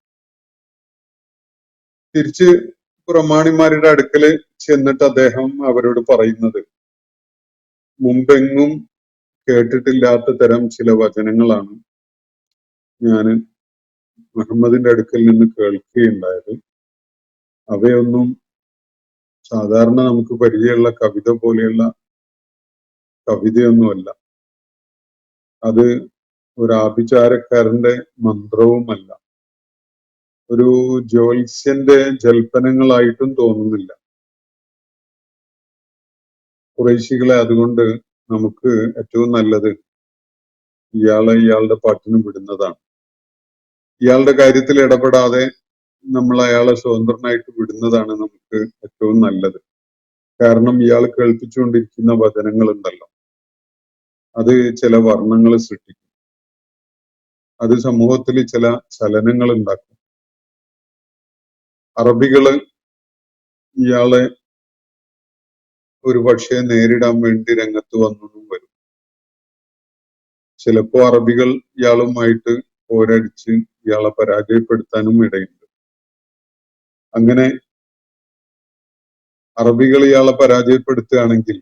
തിരിച്ച് പ്രമാണിമാരുടെ അടുക്കല് ചെന്നിട്ട് അദ്ദേഹം അവരോട് പറയുന്നത് മുമ്പെങ്ങും കേട്ടിട്ടില്ലാത്ത തരം ചില വചനങ്ങളാണ് ഞാൻ മുഹമ്മദിന്റെ അടുക്കൽ നിന്ന് കേൾക്കുകയുണ്ടായത്. അവയൊന്നും സാധാരണ നമുക്ക് പരിചയമുള്ള കവിത പോലെയുള്ള കവിതയൊന്നുമല്ല, അത് ഒരു ആഭിചാരക്കാരന്റെ മന്ത്രവുമല്ല, ഒരു ജ്യോത്സ്യന്റെ ജൽപ്പനങ്ങളായിട്ടും തോന്നുന്നില്ല. ഖുറൈശികളെ, അതുകൊണ്ട് നമുക്ക് ഏറ്റവും നല്ലത് ഇയാളെ ഇയാളുടെ പാട്ടിന് വിടുന്നതാണ്. ഇയാളുടെ കാര്യത്തിൽ ഇടപെടാതെ നമ്മൾ അയാളെ സ്വതന്ത്രനായിട്ട് വിടുന്നതാണ് നമുക്ക് ഏറ്റവും നല്ലത്. കാരണം ഇയാൾ കേൾപ്പിച്ചുകൊണ്ടിരിക്കുന്ന വചനങ്ങൾ ഉണ്ടല്ലോ, അത് ചില വർണ്ണങ്ങൾ സൃഷ്ടിക്കും, അത് സമൂഹത്തിൽ ചില ചലനങ്ങൾ ഉണ്ടാക്കും. അറബികള് ഇയാളെ ഒരു പക്ഷേ നേരിടാൻ വേണ്ടി രംഗത്ത് വന്നതും വരും. ചിലപ്പോ അറബികൾ ഇയാളുമായിട്ട് പോരടിച്ച് ഇയാളെ പരാജയപ്പെടുത്താനും ഇടയുണ്ട്. അങ്ങനെ അറബികൾ ഇയാളെ പരാജയപ്പെടുത്തുകയാണെങ്കിൽ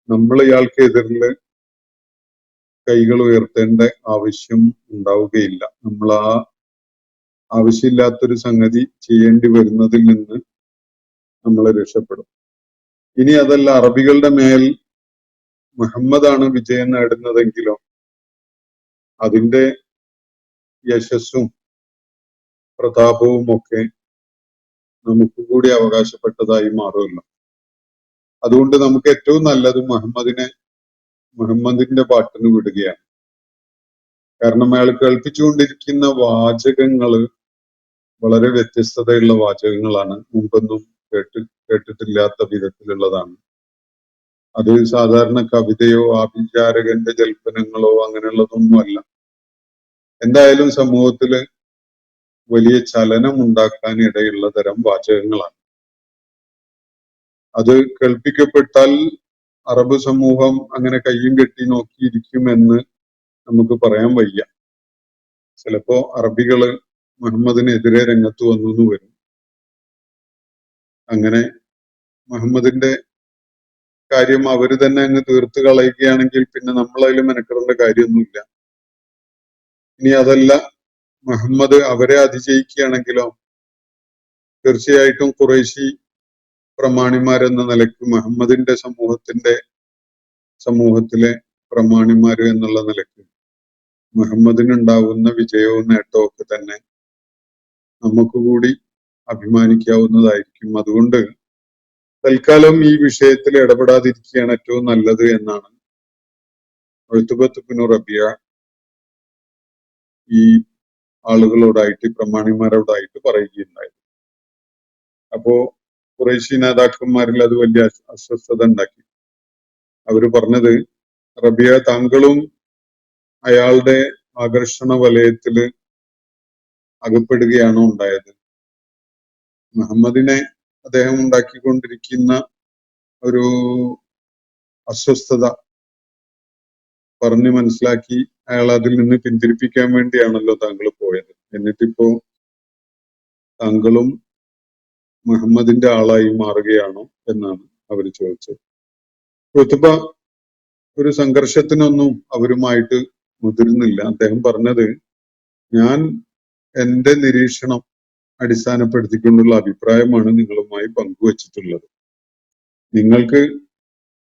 നമ്മൾ ഇയാൾക്കെതിരിൽ കൈകൾ ഉയർത്തേണ്ട ആവശ്യം ഉണ്ടാവുകയില്ല. നമ്മൾ ആ ആവശ്യമില്ലാത്തൊരു സംഗതി ചെയ്യേണ്ടി വരുന്നതിൽ നിന്ന് നമ്മൾ രക്ഷപ്പെടും. ഇനി അതല്ല, അറബികളുടെ മേൽ മുഹമ്മദാണ് വിജയം നേടുന്നതെങ്കിലോ അതിന്റെ യശസ്സും പ്രതാപവും ഒക്കെ നമുക്ക് കൂടി അവകാശപ്പെട്ടതായി മാറുമല്ലോ. അതുകൊണ്ട് നമുക്ക് ഏറ്റവും നല്ലത് മുഹമ്മദിന്റെ പാട്ടിന് വിടുകയാണ്. കാരണം അയാൾ കേൾപ്പിച്ചുകൊണ്ടിരിക്കുന്ന വാചകങ്ങള് വളരെ വ്യത്യസ്തതയുള്ള വാചകങ്ങളാണ്, മുമ്പൊന്നും കേട്ടിട്ടില്ലാത്ത വിധത്തിലുള്ളതാണ്. അത് സാധാരണ കവിതയോ ആഭിചാരകന്റെ ജൽപ്പനങ്ങളോ അങ്ങനെയുള്ളതൊന്നുമല്ല. എന്തായാലും സമൂഹത്തില് വലിയ ചലനം ഉണ്ടാക്കാൻ ഇടയുള്ള തരം വാചകങ്ങളാണ്. അത് കേൾപ്പിക്കപ്പെട്ടാൽ അറബ് സമൂഹം അങ്ങനെ കയ്യും കെട്ടി നോക്കിയിരിക്കുമെന്ന് നമുക്ക് പറയാൻ വയ്യ. ചിലപ്പോ അറബികള് മുഹമ്മദിനെതിരെ രംഗത്ത് വന്നു വരും. അങ്ങനെ മുഹമ്മദിന്റെ കാര്യം അവര് തന്നെ അങ്ങ് തീർത്ത് കളയുകയാണെങ്കിൽ പിന്നെ നമ്മളതിൽ മെനക്കെടേണ്ട കാര്യമൊന്നുമില്ല. ഇനി അതല്ല, മുഹമ്മദ് അവരെ അതിജയിക്കുകയാണെങ്കിലോ തീർച്ചയായിട്ടും ഖുറൈശി പ്രമാണിമാരെന്ന നിലയ്ക്ക് മുഹമ്മദിന്റെ സമൂഹത്തിലെ പ്രമാണിമാര് എന്നുള്ള നിലയ്ക്ക് മുഹമ്മദിനുണ്ടാവുന്ന വിജയവും നേട്ടവും ഒക്കെ തന്നെ നമുക്ക് കൂടി അഭിമാനിക്കാവുന്നതായിരിക്കും. അതുകൊണ്ട് തൽക്കാലം ഈ വിഷയത്തിൽ ഇടപെടാതിരിക്കുകയാണ് ഏറ്റവും നല്ലത് എന്നാണ് ഉത്ബത്ത് ഇബ്നു റബിയ ഈ ആളുകളോടായിട്ട്, പ്രമാണിമാരോടായിട്ട് പറയുകയുണ്ടായി. അപ്പോ ഖുറൈശി നേതാക്കന്മാരിൽ അത് വലിയ അസ്വസ്ഥത ഉണ്ടാക്കി. അവര് പറഞ്ഞത്, റബിയ, താങ്കളും അയാളുടെ ആകർഷണ വലയത്തില് അകപ്പെടുകയാണോ ഉണ്ടായത്? മുഹമ്മദിനെ അദ്ദേഹം ഉണ്ടാക്കിക്കൊണ്ടിരിക്കുന്ന ഒരു അസ്വസ്ഥത പറഞ്ഞു മനസ്സിലാക്കി അയാൾ അതിൽ നിന്ന് പിന്തിരിപ്പിക്കാൻ വേണ്ടിയാണല്ലോ താങ്കൾ പോയത്. എന്നിട്ടിപ്പോ താങ്കളും മുഹമ്മദിന്റെ ആളായി മാറുകയാണോ എന്നാണ് അവർ ചോദിച്ചത്. ഉത്ബ ഒരു സംഘർഷത്തിനൊന്നും അവരുമായിട്ട് മുതിർന്നില്ല. അദ്ദേഹം പറഞ്ഞത്, ഞാൻ എന്റെ നിരീക്ഷണം അടിസ്ഥാനപ്പെടുത്തിക്കൊണ്ടുള്ള അഭിപ്രായമാണ് നിങ്ങളുമായി പങ്കുവച്ചിട്ടുള്ളത്. നിങ്ങൾക്ക്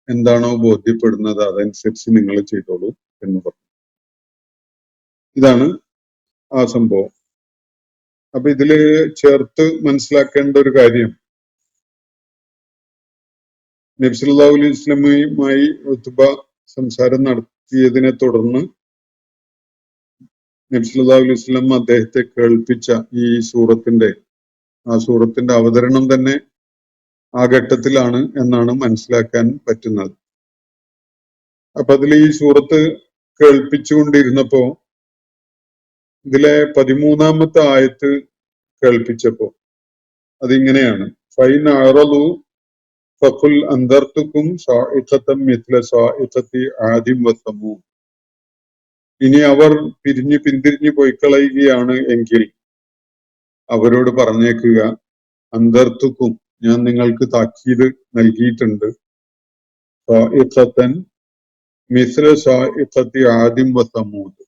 എന്താണോ ബോധ്യപ്പെടുന്നത് അതനുസരിച്ച് നിങ്ങൾ ചെയ്തോളൂ എന്ന് പറഞ്ഞു. ഇതാണ് ആ സംഭവം. അപ്പൊ ഇതില് ചേർത്ത് മനസ്സിലാക്കേണ്ട ഒരു കാര്യം, നബി സല്ലല്ലാഹു അലൈഹി വസല്ലമയുമായി ഉത്ബ സംസാരം നടത്തിയതിനെ തുടർന്ന് നബി സല്ലല്ലാഹു അലൈഹി വസല്ലം അദ്ദേഹത്തെ കേൾപ്പിച്ച ഈ സൂറത്തിന്റെ അവതരണം തന്നെ ആ ഘട്ടത്തിലാണ് എന്നാണ് മനസ്സിലാക്കാൻ പറ്റുന്നത്. അപ്പൊ അതിൽ ഈ സൂറത്ത് കേൾപ്പിച്ചുകൊണ്ടിരുന്നപ്പോ ഇതിലെ 13-ാമത്തെ ആയത്ത് കേൾപ്പിച്ചപ്പോ അതിങ്ങനെയാണ്, ഫൈൻ അറളു ഫഖുൽ അൻദർതുക്കും സാഇഖതൻ മിത്ല സാഇഖതി ആദിം വസമൂദ്. ഇനി അവർ പിന്തിരിഞ്ഞു പോയിക്കളയുകയാണ് എങ്കിൽ അവരോട് പറഞ്ഞേക്കുക, അൻദർതുക്കും, ഞാൻ നിങ്ങൾക്ക് താക്കീത് നൽകിയിട്ടുണ്ട്, സാഇഖതൻ മിസ്ല സാഇഖതി ആദിം വസമൂദ്,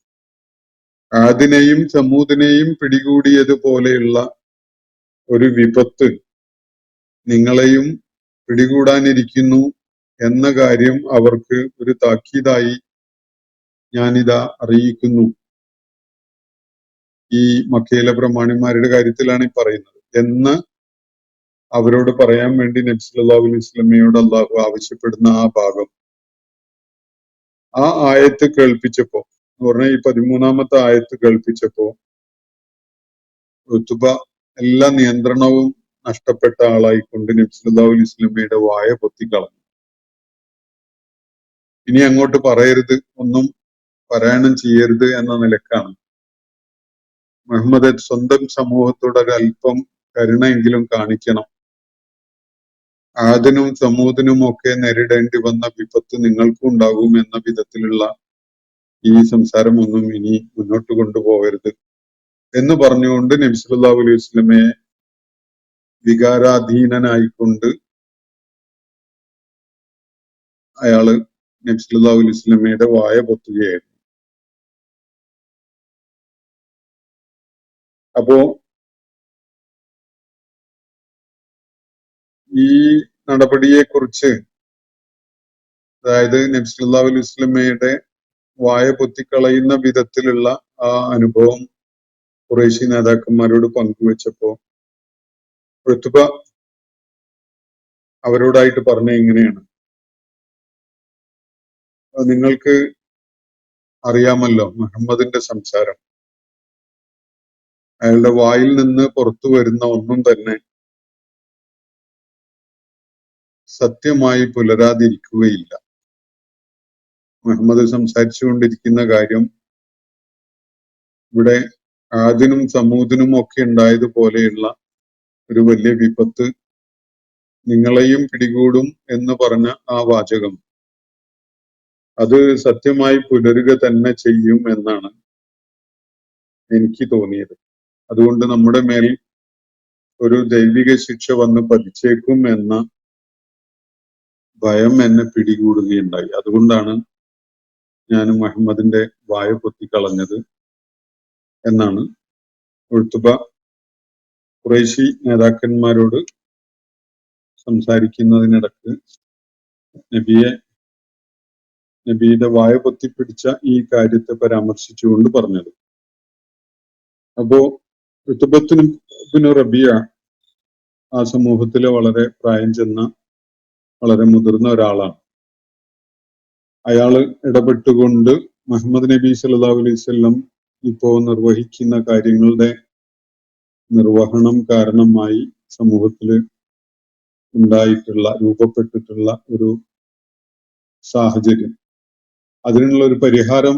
ആദിനെയും സമൂദിനെയും പിടികൂടിയതുപോലെയുള്ള ഒരു വിപത്ത് നിങ്ങളെയും പിടികൂടാനിരിക്കുന്നു എന്ന കാര്യം അവർക്ക് ഒരു താക്കീതായി ഞാനിതാ അറിയിക്കുന്നു. ഈ മക്കയിലെ പ്രമാണിമാരുടെ കാര്യത്തിലാണ് ഈ പറയുന്നത് എന്ന് അവരോട് പറയാൻ വേണ്ടി നബി സല്ലല്ലാഹു അലൈഹി വസല്ലമയോട് അള്ളാഹു ആവശ്യപ്പെടുന്ന ആ ഭാഗം ആ ആയത്ത് കേൾപ്പിച്ചപ്പോ എന്ന് പറഞ്ഞാൽ ഈ 13-ാമത്തെ ആയത്ത് കേൾപ്പിച്ചപ്പോ ഉത്ബ എല്ലാ നിയന്ത്രണവും നഷ്ടപ്പെട്ട ആളായിക്കൊണ്ട് നബി സല്ലല്ലാഹു അലൈഹി വസല്ലമയുടെ വായ പൊത്തിക്കളഞ്ഞു. ഇനി അങ്ങോട്ട് പറയരുത്, ഒന്നും പാരായണം ചെയ്യരുത് എന്ന നിലക്കാണ്. മുഹമ്മദ് സ്വന്തം സമൂഹത്തോട് ഒരല്പം കരുണയെങ്കിലും കാണിക്കണം. ആദിനും സമൂദിനും ഒക്കെ നേരിടേണ്ടി വന്ന വിപത്ത് നിങ്ങൾക്കും ഉണ്ടാകും എന്ന വിധത്തിലുള്ള ഈ സംസാരമൊന്നും ഇനി മുന്നോട്ട് കൊണ്ടുപോകരുത് എന്ന് പറഞ്ഞുകൊണ്ട് നബി സല്ലല്ലാഹു അലൈഹി വസല്ലമയെ വികാരാധീനനായിക്കൊണ്ട് അയാള് നബി സല്ലല്ലാഹു അലൈഹി വസല്ലമയുടെ വായ പൊത്തുകയായിരുന്നു. അപ്പോ ഈ നടപടിയെക്കുറിച്ച്, അതായത് നബി സല്ലല്ലാഹു അലൈഹി വസല്ലമയുടെ വായ പൊത്തിക്കളയുന്ന വിധത്തിലുള്ള ആ അനുഭവം ഖുറൈശി നേതാക്കന്മാരോട് പങ്കുവെച്ചപ്പോ ഉത്ബ അവരോടായിട്ട് പറഞ്ഞ ഇങ്ങനെയാണ്: നിങ്ങൾക്ക് അറിയാമല്ലോ മുഹമ്മദിന്റെ സംസാരം, അയാളുടെ വായിൽ നിന്ന് പുറത്തു വരുന്ന ഒന്നും തന്നെ സത്യമായി പുലരാതിരിക്കുകയില്ല. മുഹമ്മദ് സംസാരിച്ചുകൊണ്ടിരിക്കുന്ന കാര്യം ഇവിടെ ആദിനും സമൂദിനും ഒക്കെ ഉണ്ടായതുപോലെയുള്ള ഒരു വലിയ വിപത്ത് നിങ്ങളെയും പിടികൂടും എന്ന് പറഞ്ഞ ആ വാചകം അത് സത്യമായി പുലരുക തന്നെ ചെയ്യും എന്നാണ് എനിക്ക് തോന്നിയത്. അതുകൊണ്ട് നമ്മുടെ മേൽ ഒരു ദൈവിക ശിക്ഷ വന്ന് പതിച്ചേക്കും എന്ന ഭയം എന്നെ പിടികൂടുകയുണ്ടായി. അതുകൊണ്ടാണ് ഞാൻ മുഹമ്മദിന്റെ വായ പൊത്തിക്കളഞ്ഞത് എന്നാണ് ഉത്ബ ഖുറൈശി നേതാക്കന്മാരോട് സംസാരിക്കുന്നതിനിടക്ക് നബിയുടെ വായ പൊത്തിപ്പിടിച്ച ഈ കാര്യത്തെ പരാമർശിച്ചുകൊണ്ട് പറഞ്ഞത്. അപ്പോ ഉത്ബത്തിന് റബിയ ആ സമൂഹത്തിലെ വളരെ പ്രായം ചെന്ന വളരെ മുതിർന്ന ഒരാളാണ്. അയാള് ഇടപെട്ടുകൊണ്ട് മുഹമ്മദ് നബി സല്ലല്ലാഹു അലൈഹി വസല്ലം ഇപ്പോ നിർവഹിക്കുന്ന കാര്യങ്ങളുടെ നിർവഹണം കാരണമായി സമൂഹത്തില് രൂപപ്പെട്ടിട്ടുള്ള ഒരു സാഹചര്യം, അതിനുള്ള ഒരു പരിഹാരം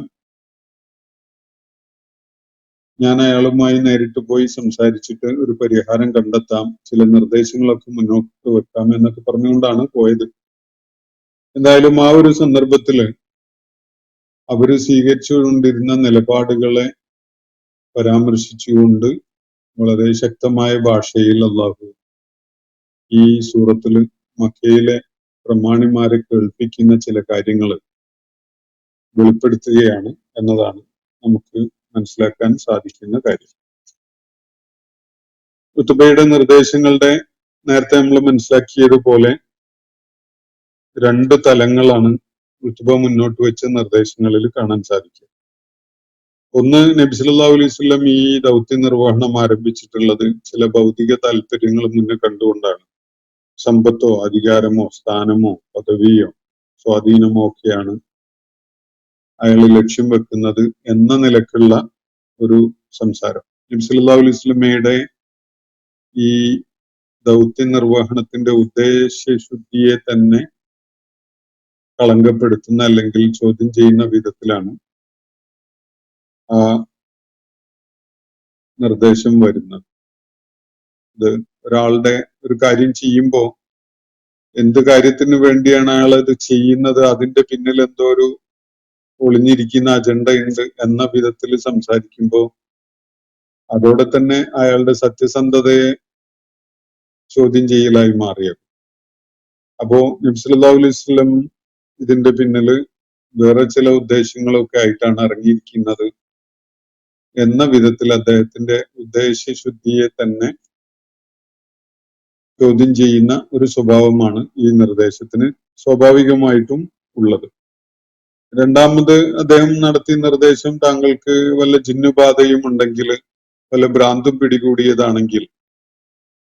ഞാൻ അയാളുമായി നേരിട്ട് പോയി സംസാരിച്ചിട്ട് ഒരു പരിഹാരം കണ്ടെത്താം, ചില നിർദ്ദേശങ്ങളൊക്കെ മുന്നോട്ട് വെക്കാം എന്നൊക്കെ പറഞ്ഞുകൊണ്ടാണ് പോയത്. എന്തായാലും ആ ഒരു സന്ദർഭത്തില് അവര് സ്വീകരിച്ചുകൊണ്ടിരുന്ന നിലപാടുകളെ പരാമർശിച്ചുകൊണ്ട് വളരെ ശക്തമായ ഭാഷയിൽ അള്ളാഹു ഈ സൂറത്തില് മക്കയിലെ പ്രമാണിമാരെ കേൾപ്പിക്കുന്ന ചില കാര്യങ്ങൾ വെളിപ്പെടുത്തുകയാണ് എന്നതാണ് നമുക്ക് മനസ്സിലാക്കാൻ സാധിക്കുന്ന കാര്യം. ഉത്ബയുടെ നിർദ്ദേശങ്ങളുടെ നേരത്തെ നമ്മൾ മനസ്സിലാക്കിയതുപോലെ 2 തലങ്ങളാണ് ഉത്ബ മുന്നോട്ട് വെച്ച നിർദ്ദേശങ്ങളിൽ കാണാൻ സാധിക്കുക. ഒന്ന്, നബി സല്ലല്ലാഹു അലൈഹി വസല്ലം ഈ ദൗത്യ നിർവഹണം ആരംഭിച്ചിട്ടുള്ളത് ചില ഭൗതിക താല്പര്യങ്ങൾ മുന്നിൽ കണ്ടുകൊണ്ടാണ്. സമ്പത്തോ അധികാരമോ സ്ഥാനമോ പദവിയോ സ്വാധീനമോ ഒക്കെയാണ് അയാൾ ലക്ഷ്യം വെക്കുന്നത് എന്ന നിലക്കുള്ള ഒരു സംസാരം. നബി സല്ലല്ലാഹു അലൈഹി വസല്ലമയുടെ ഈ ദൗത്യ നിർവഹണത്തിന്റെ ഉദ്ദേശശുദ്ധിയെ തന്നെ കളങ്കപ്പെടുത്തുന്ന അല്ലെങ്കിൽ ചോദ്യം ചെയ്യുന്ന വിധത്തിലാണ് ആ നിർദ്ദേശം വരുന്നത്. ഇത് ഒരാളുടെ ഒരു കാര്യം ചെയ്യുമ്പോൾ എന്ത് കാര്യത്തിന് വേണ്ടിയാണ് അയാൾ ഇത് ചെയ്യുന്നത്, അതിന്റെ പിന്നിൽ എന്തോ ഒരു ഒളിഞ്ഞിരിക്കുന്ന അജണ്ട ഉണ്ട് എന്ന വിധത്തിൽ സംസാരിക്കുമ്പോൾ അതോടെ തന്നെ അയാളുടെ സത്യസന്ധതയെ ചോദ്യം ചെയ്യലായി മാറിയത്. അപ്പോ നബി സല്ലല്ലാഹു അലൈഹി വസല്ലം ഇതിന്റെ പിന്നില് വേറെ ചില ഉദ്ദേശങ്ങളൊക്കെ ആയിട്ടാണ് ഇറങ്ങിയിരിക്കുന്നത് എന്ന വിധത്തിൽ അദ്ദേഹത്തിന്റെ ഉദ്ദേശശുദ്ധിയെ തന്നെ ചോദ്യം ചെയ്യുന്ന ഒരു സ്വഭാവമാണ് ഈ നിർദ്ദേശത്തിന് സ്വാഭാവികമായിട്ടും ഉള്ളത്. രണ്ടാമത് അദ്ദേഹം നടത്തിയ നിർദ്ദേശം, താങ്കൾക്ക് വല്ല ജിന്നുബാധയും ഉണ്ടെങ്കിൽ, വല്ല ഭ്രാന്തും പിടികൂടിയതാണെങ്കിൽ,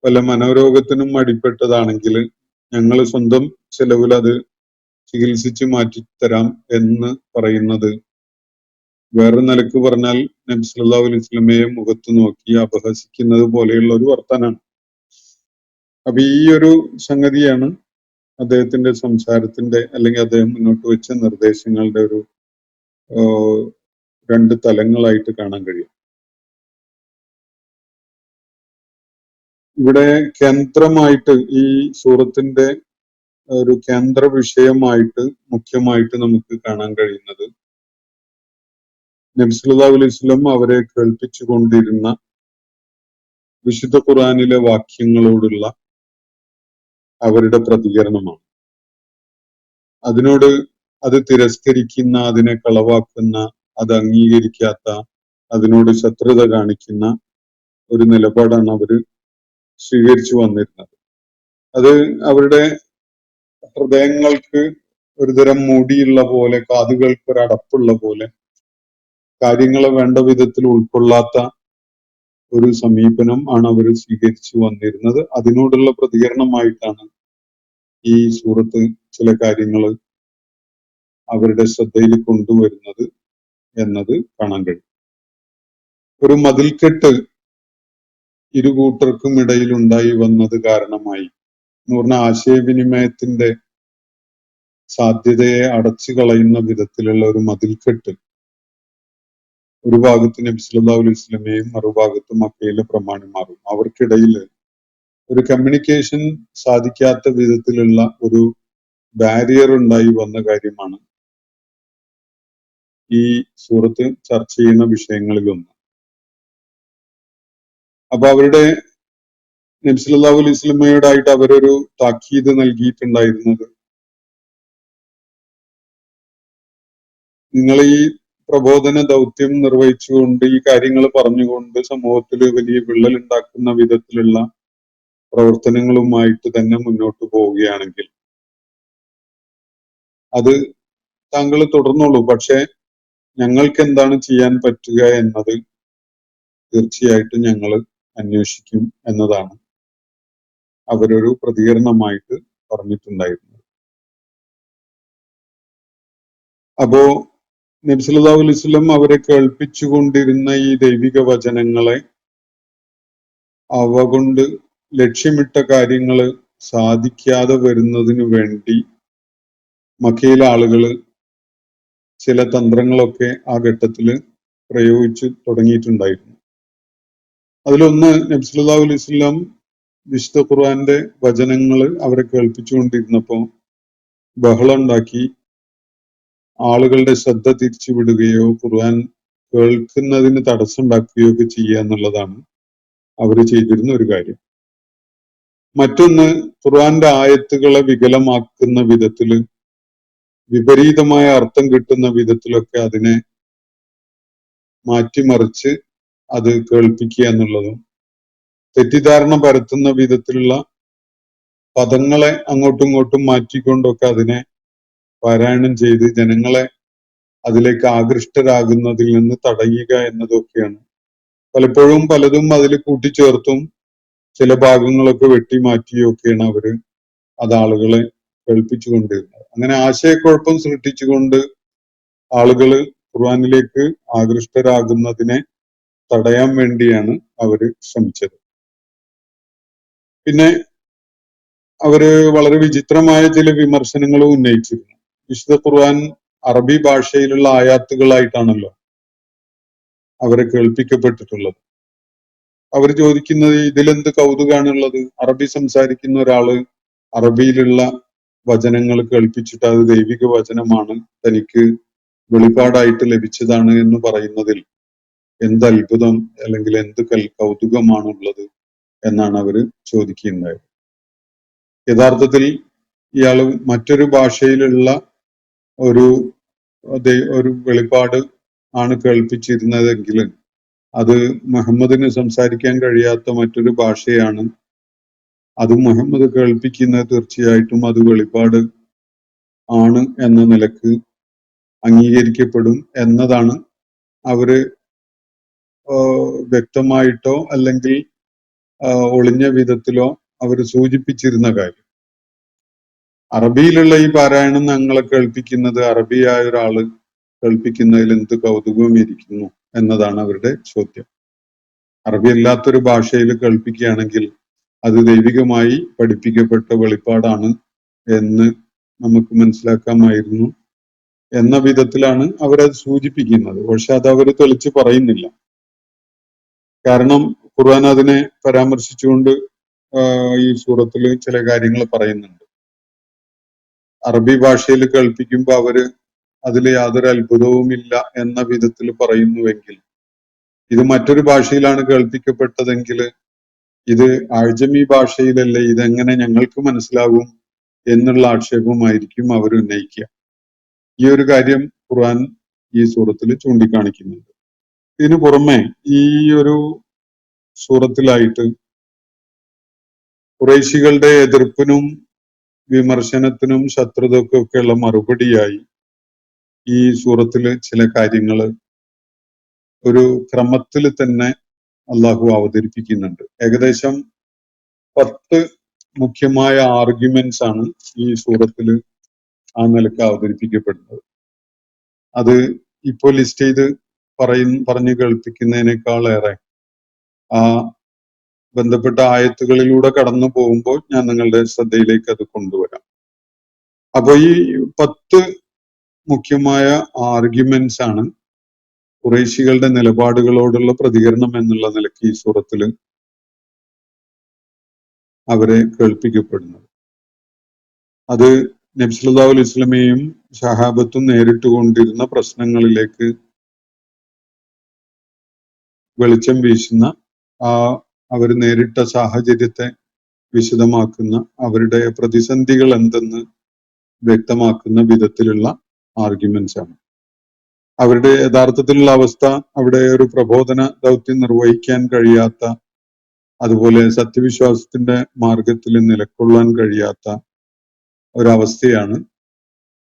വല്ല മനോരോഗത്തിനും അടിപ്പെട്ടതാണെങ്കിൽ ഞങ്ങൾ സ്വന്തം ചെലവിൽ അത് ചികിത്സിച്ച് മാറ്റിത്തരാം എന്ന് പറയുന്നത് വേറെ നിലക്ക് പറഞ്ഞാൽ നബി സല്ലല്ലാഹു അലൈഹി വസല്ലമയെ മുഖത്ത് നോക്കി അപഹസിക്കുന്നത് പോലെയുള്ള ഒരു വർത്തനാണ്. അപ്പൊ ഈ ഒരു സംഗതിയാണ് അദ്ദേഹത്തിന്റെ സംസാരത്തിന്റെ അല്ലെങ്കിൽ അദ്ദേഹം മുന്നോട്ട് വെച്ച നിർദ്ദേശങ്ങളുടെ ഒരു രണ്ട് തലങ്ങളായിട്ട് കാണാൻ കഴിയും. ഇവിടെ കേന്ദ്രമായിട്ട് ഈ സൂറത്തിന്റെ ഒരു കേന്ദ്ര വിഷയമായിട്ട് മുഖ്യമായിട്ട് നമുക്ക് കാണാൻ കഴിയുന്നത് നബി സല്ലല്ലാഹു അലൈഹി വസല്ലം അവരെ കേൾപ്പിച്ചുകൊണ്ടിരുന്ന വിശുദ്ധ ഖുർആനിലെ വാക്യങ്ങളോടുള്ള അവരുടെ പ്രതികരണമാണ്. അതിനോട് അത് തിരസ്കരിക്കുന്ന, അതിനെ കളവാക്കുന്ന, അത് അംഗീകരിക്കാത്ത, അതിനോട് ശത്രുത കാണിക്കുന്ന ഒരു നിലപാടാണ് അവർ സ്വീകരിച്ചു വന്നിരുന്നത്. അത് അവരുടെ ഹൃദയങ്ങൾക്ക് ഒരുതരം മൂടിയുള്ള പോലെ, കാതുകൾക്ക് ഒരു അടപ്പുള്ള പോലെ, കാര്യങ്ങളെ വേണ്ട വിധത്തിൽ ഉൾക്കൊള്ളാത്ത ഒരു സമീപനം ആണ് അവർ സ്വീകരിച്ചു വന്നിരുന്നത്. അതിനോടുള്ള പ്രതികരണമായിട്ടാണ് ഈ സൂറത്ത് ചില കാര്യങ്ങൾ അവരുടെ ശ്രദ്ധയിൽ കൊണ്ടുവരുന്നത് എന്നത് കാണാൻ കഴിയും. ഒരു മതിൽക്കെട്ട് ഇരു കൂട്ടർക്കും ഇടയിൽ ഉണ്ടായി വന്നത് കാരണമായി എന്ന് പറഞ്ഞാൽ ആശയവിനിമയത്തിന്റെ സാധ്യതയെ അടച്ചു കളയുന്ന വിധത്തിലുള്ള ഒരു മതിൽക്കെട്ട് ഒരു ഭാഗത്ത് നബി സല്ലല്ലാഹു അലൈഹി വസല്ലമയും മറുഭാഗത്ത് മക്കയിലെ പ്രമാണിമാരും അവർക്കിടയിൽ ഒരു കമ്മ്യൂണിക്കേഷൻ സാധിക്കാത്ത വിധത്തിലുള്ള ഒരു ബാരിയർ ഉണ്ടായി വന്ന കാര്യമാണ് ഈ സൂറത്ത് ചർച്ച ചെയ്യുന്ന വിഷയങ്ങളിലൊന്ന്. അപ്പൊ അവരുടെ നബി സല്ലല്ലാഹു അലൈഹി വസല്ലമയോടായിട്ട് അവരൊരു താക്കീത് നൽകിയിട്ടുണ്ടായിരുന്നത്, നിങ്ങൾ ഈ പ്രബോധന ദൗത്യം നിർവഹിച്ചുകൊണ്ട് ഈ കാര്യങ്ങൾ പറഞ്ഞുകൊണ്ട് സമൂഹത്തിൽ വലിയ വിള്ളൽ ഉണ്ടാക്കുന്ന വിധത്തിലുള്ള പ്രവർത്തനങ്ങളുമായിട്ട് തന്നെ മുന്നോട്ട് പോവുകയാണെങ്കിൽ അത് താങ്കൾ തുടർന്നോളൂ, പക്ഷെ ഞങ്ങൾക്ക് എന്താണ് ചെയ്യാൻ പറ്റുക എന്നത് തീർച്ചയായിട്ടും ഞങ്ങൾ അന്വേഷിക്കും എന്നതാണ് അവരൊരു പ്രതികരണമായിട്ട് പറഞ്ഞിട്ടുണ്ടായിരുന്നത്. അപ്പോ നബി സല്ലല്ലാഹു അലൈഹി വസല്ലം അവരെ കേൾപ്പിച്ചുകൊണ്ടിരുന്ന ഈ ദൈവിക വചനങ്ങളെ അവ കൊണ്ട് ലക്ഷ്യമിട്ട കാര്യങ്ങൾ സാധിക്കാതെ വരുന്നതിനു വേണ്ടി മക്കയിലെ ആളുകൾ ചില തന്ത്രങ്ങളൊക്കെ ആ ഘട്ടത്തിൽ പ്രയോഗിച്ചു തുടങ്ങിയിട്ടുണ്ടായിരുന്നു. അതിലൊന്ന് നബി സല്ലല്ലാഹു അലൈഹി വസല്ലം വിശുദ്ധ ഖുർആന്റെ വചനങ്ങൾ അവരെ കേൾപ്പിച്ചുകൊണ്ടിരുന്നപ്പോ ബഹളം ഉണ്ടാക്കി ആളുകളുടെ ശ്രദ്ധ തിരിച്ചുവിടുകയോ ഖുർആൻ കേൾക്കുന്നതിന് തടസ്സമുണ്ടാക്കുകയോ ഒക്കെ ചെയ്യുക എന്നുള്ളതാണ് അവർ ചെയ്തിരുന്ന ഒരു കാര്യം. മറ്റൊന്ന്, ഖുർആന്റെ ആയത്തുകളെ വികലമാക്കുന്ന വിധത്തില് വിപരീതമായ അർത്ഥം കിട്ടുന്ന വിധത്തിലൊക്കെ അതിനെ മാറ്റിമറിച്ച് അത് കേൾപ്പിക്കുക എന്നുള്ളതും, തെറ്റിദ്ധാരണ പരത്തുന്ന വിധത്തിലുള്ള പദങ്ങളെ അങ്ങോട്ടും ഇങ്ങോട്ടും മാറ്റിക്കൊണ്ടൊക്കെ അതിനെ പാരായണം ചെയ്ത് ജനങ്ങളെ അതിലേക്ക് ആകൃഷ്ടരാകുന്നതിൽ നിന്ന് തടയുക എന്നതൊക്കെയാണ്. പലപ്പോഴും പലതും അതിൽ കൂട്ടിച്ചേർത്തും ചില ഭാഗങ്ങളൊക്കെ വെട്ടിമാറ്റിയൊക്കെയാണ് അവര് അത് ആളുകളെ കേൾപ്പിച്ചുകൊണ്ടിരുന്നത്. അങ്ങനെ ആശയക്കുഴപ്പം സൃഷ്ടിച്ചുകൊണ്ട് ആളുകൾ ഖുർആനിലേക്ക് ആകൃഷ്ടരാകുന്നതിനെ തടയാൻ വേണ്ടിയാണ് അവര് ശ്രമിച്ചത്. പിന്നെ അവര് വളരെ വിചിത്രമായ ചില വിമർശനങ്ങളും ഉന്നയിച്ചിരുന്നു. വിശുദ്ധ ഖുർആൻ അറബി ഭാഷയിലുള്ള ആയാത്തുകളായിട്ടാണല്ലോ അവരെ കേൾപ്പിക്കപ്പെട്ടിട്ടുള്ളത്. അവർ ചോദിക്കുന്നത്, ഇതിലെന്ത് കൗതുകാണുള്ളത്? അറബി സംസാരിക്കുന്ന ഒരാള് അറബിയിലുള്ള വചനങ്ങൾ കേൾപ്പിച്ചിട്ട് അത് ദൈവിക വചനമാണ്, തനിക്ക് വെളിപാടായിട്ട് ലഭിച്ചതാണ് എന്ന് പറയുന്നതിൽ എന്ത് അത്ഭുതം അല്ലെങ്കിൽ എന്ത് കൗതുകമാണുള്ളത് എന്നാണ് അവര് ചോദിക്കുകയുണ്ടായത്. യഥാർത്ഥത്തിൽ ഇയാള് മറ്റൊരു ഭാഷയിലുള്ള ഒരു വെളിപാട് ആണ് കേൾപ്പിച്ചിരുന്നതെങ്കിൽ അത് മുഹമ്മദിന് സംസാരിക്കാൻ കഴിയാത്ത മറ്റൊരു ഭാഷയാണ്. അത് മുഹമ്മദ് കേൾപ്പിക്കുന്നത് തീർച്ചയായിട്ടും അത് വെളിപാട് ആണ് എന്ന നിലക്ക് അംഗീകരിക്കപ്പെടും എന്നതാണ് അവര് വ്യക്തമായിട്ടോ അല്ലെങ്കിൽ ഒളിഞ്ഞ വിധത്തിലോ അവർ സൂചിപ്പിച്ചിരുന്ന കാര്യം. അറബിയിലുള്ള ഈ പാരായണം ഞങ്ങളെ കേൾപ്പിക്കുന്നത് അറബിയായ ഒരാള് കേൾപ്പിക്കുന്നതിൽ എന്ത് കൗതുകവും ഇരിക്കുന്നു എന്നതാണ് അവരുടെ ചോദ്യം. അറബി അല്ലാത്തൊരു ഭാഷയിൽ കേൾപ്പിക്കുകയാണെങ്കിൽ അത് ദൈവികമായി പഠിപ്പിക്കപ്പെട്ട വെളിപ്പാടാണ് എന്ന് നമുക്ക് മനസ്സിലാക്കാമായിരുന്നു എന്ന വിധത്തിലാണ് അവരത് സൂചിപ്പിക്കുന്നത്. പക്ഷെ അത് അവർ തെളിച്ച് പറയുന്നില്ല. കാരണം ഖുർആൻ അതിനെ പരാമർശിച്ചുകൊണ്ട് ഈ സൂറത്തിൽ ചില കാര്യങ്ങൾ പറയുന്നുണ്ട്. അറബി ഭാഷയിൽ കേൾപ്പിക്കുമ്പോൾ അവര് അതിൽ യാതൊരു അത്ഭുതവുമില്ല എന്ന വിധത്തിൽ പറയുന്നുവെങ്കിൽ, ഇത് മറ്റൊരു ഭാഷയിലാണ് കേൾപ്പിക്കപ്പെട്ടതെങ്കിൽ ഇത് അഅ്ജമി ഭാഷയിലല്ലേ, ഇതെങ്ങനെ ഞങ്ങൾക്ക് മനസ്സിലാകും എന്നുള്ള ആക്ഷേപമായിരിക്കും അവർ ഉന്നയിക്കുക. ഈ ഒരു കാര്യം ഖുർആൻ ഈ സൂറത്തിൽ ചൂണ്ടിക്കാണിക്കുന്നുണ്ട്. ഇതിനു പുറമെ ഈ ഒരു സൂറത്തിലായിട്ട് ഖുറൈശികളുടെ എതിർപ്പിനും വിമർശനത്തിനും ശത്രുതയ്ക്കൊക്കെയുള്ള മറുപടിയായി ഈ സൂറത്തില് ചില കാര്യങ്ങൾ ഒരു ക്രമത്തിൽ തന്നെ അള്ളാഹു അവതരിപ്പിക്കുന്നുണ്ട്. ഏകദേശം 10 മുഖ്യമായ ആർഗ്യുമെന്റ്സ് ആണ് ഈ സൂറത്തിൽ ആ നിലക്ക് അവതരിപ്പിക്കപ്പെടുന്നത്. അത് ഇപ്പോൾ ലിസ്റ്റ് ചെയ്ത് പറഞ്ഞു കേൾപ്പിക്കുന്നതിനേക്കാളേറെ ആ ബന്ധപ്പെട്ട ആയത്തുകളിലൂടെ കടന്നു പോകുമ്പോൾ ഞാൻ നിങ്ങളുടെ ശ്രദ്ധയിലേക്ക് അത് കൊണ്ടുവരാം. അപ്പൊ ഈ 10 മുഖ്യമായ ആർഗ്യുമെന്റ്സ് ആണ് ഖുറൈശികളുടെ നിലപാടുകളോടുള്ള പ്രതികരണം എന്നുള്ള നിലയ്ക്ക് ഈ സൂറത്തിൽ അവരെ കേൾപ്പിക്കപ്പെടുന്നത്. അത് നബി സല്ലല്ലാഹു അലൈഹി വസല്ലമയും സഹാബത്തും നേരിട്ട് കൊണ്ടിരുന്ന പ്രശ്നങ്ങളിലേക്ക് വെളിച്ചം വീശുന്ന, അവർ നേരിട്ട സാഹചര്യത്തെ വിശദമാക്കുന്ന, അവരുടെ പ്രതിസന്ധികൾ എന്തെന്ന് വ്യക്തമാക്കുന്ന വിധത്തിലുള്ള ആർഗ്യുമെന്റ്സ് ആണ്. അവരുടെ യഥാർത്ഥത്തിലുള്ള അവസ്ഥ, അവിടെ ഒരു പ്രബോധന ദൗത്യം നിർവഹിക്കാൻ കഴിയാത്ത, അതുപോലെ സത്യവിശ്വാസത്തിന്റെ മാർഗത്തിൽ നിലകൊള്ളാൻ കഴിയാത്ത ഒരവസ്ഥയാണ്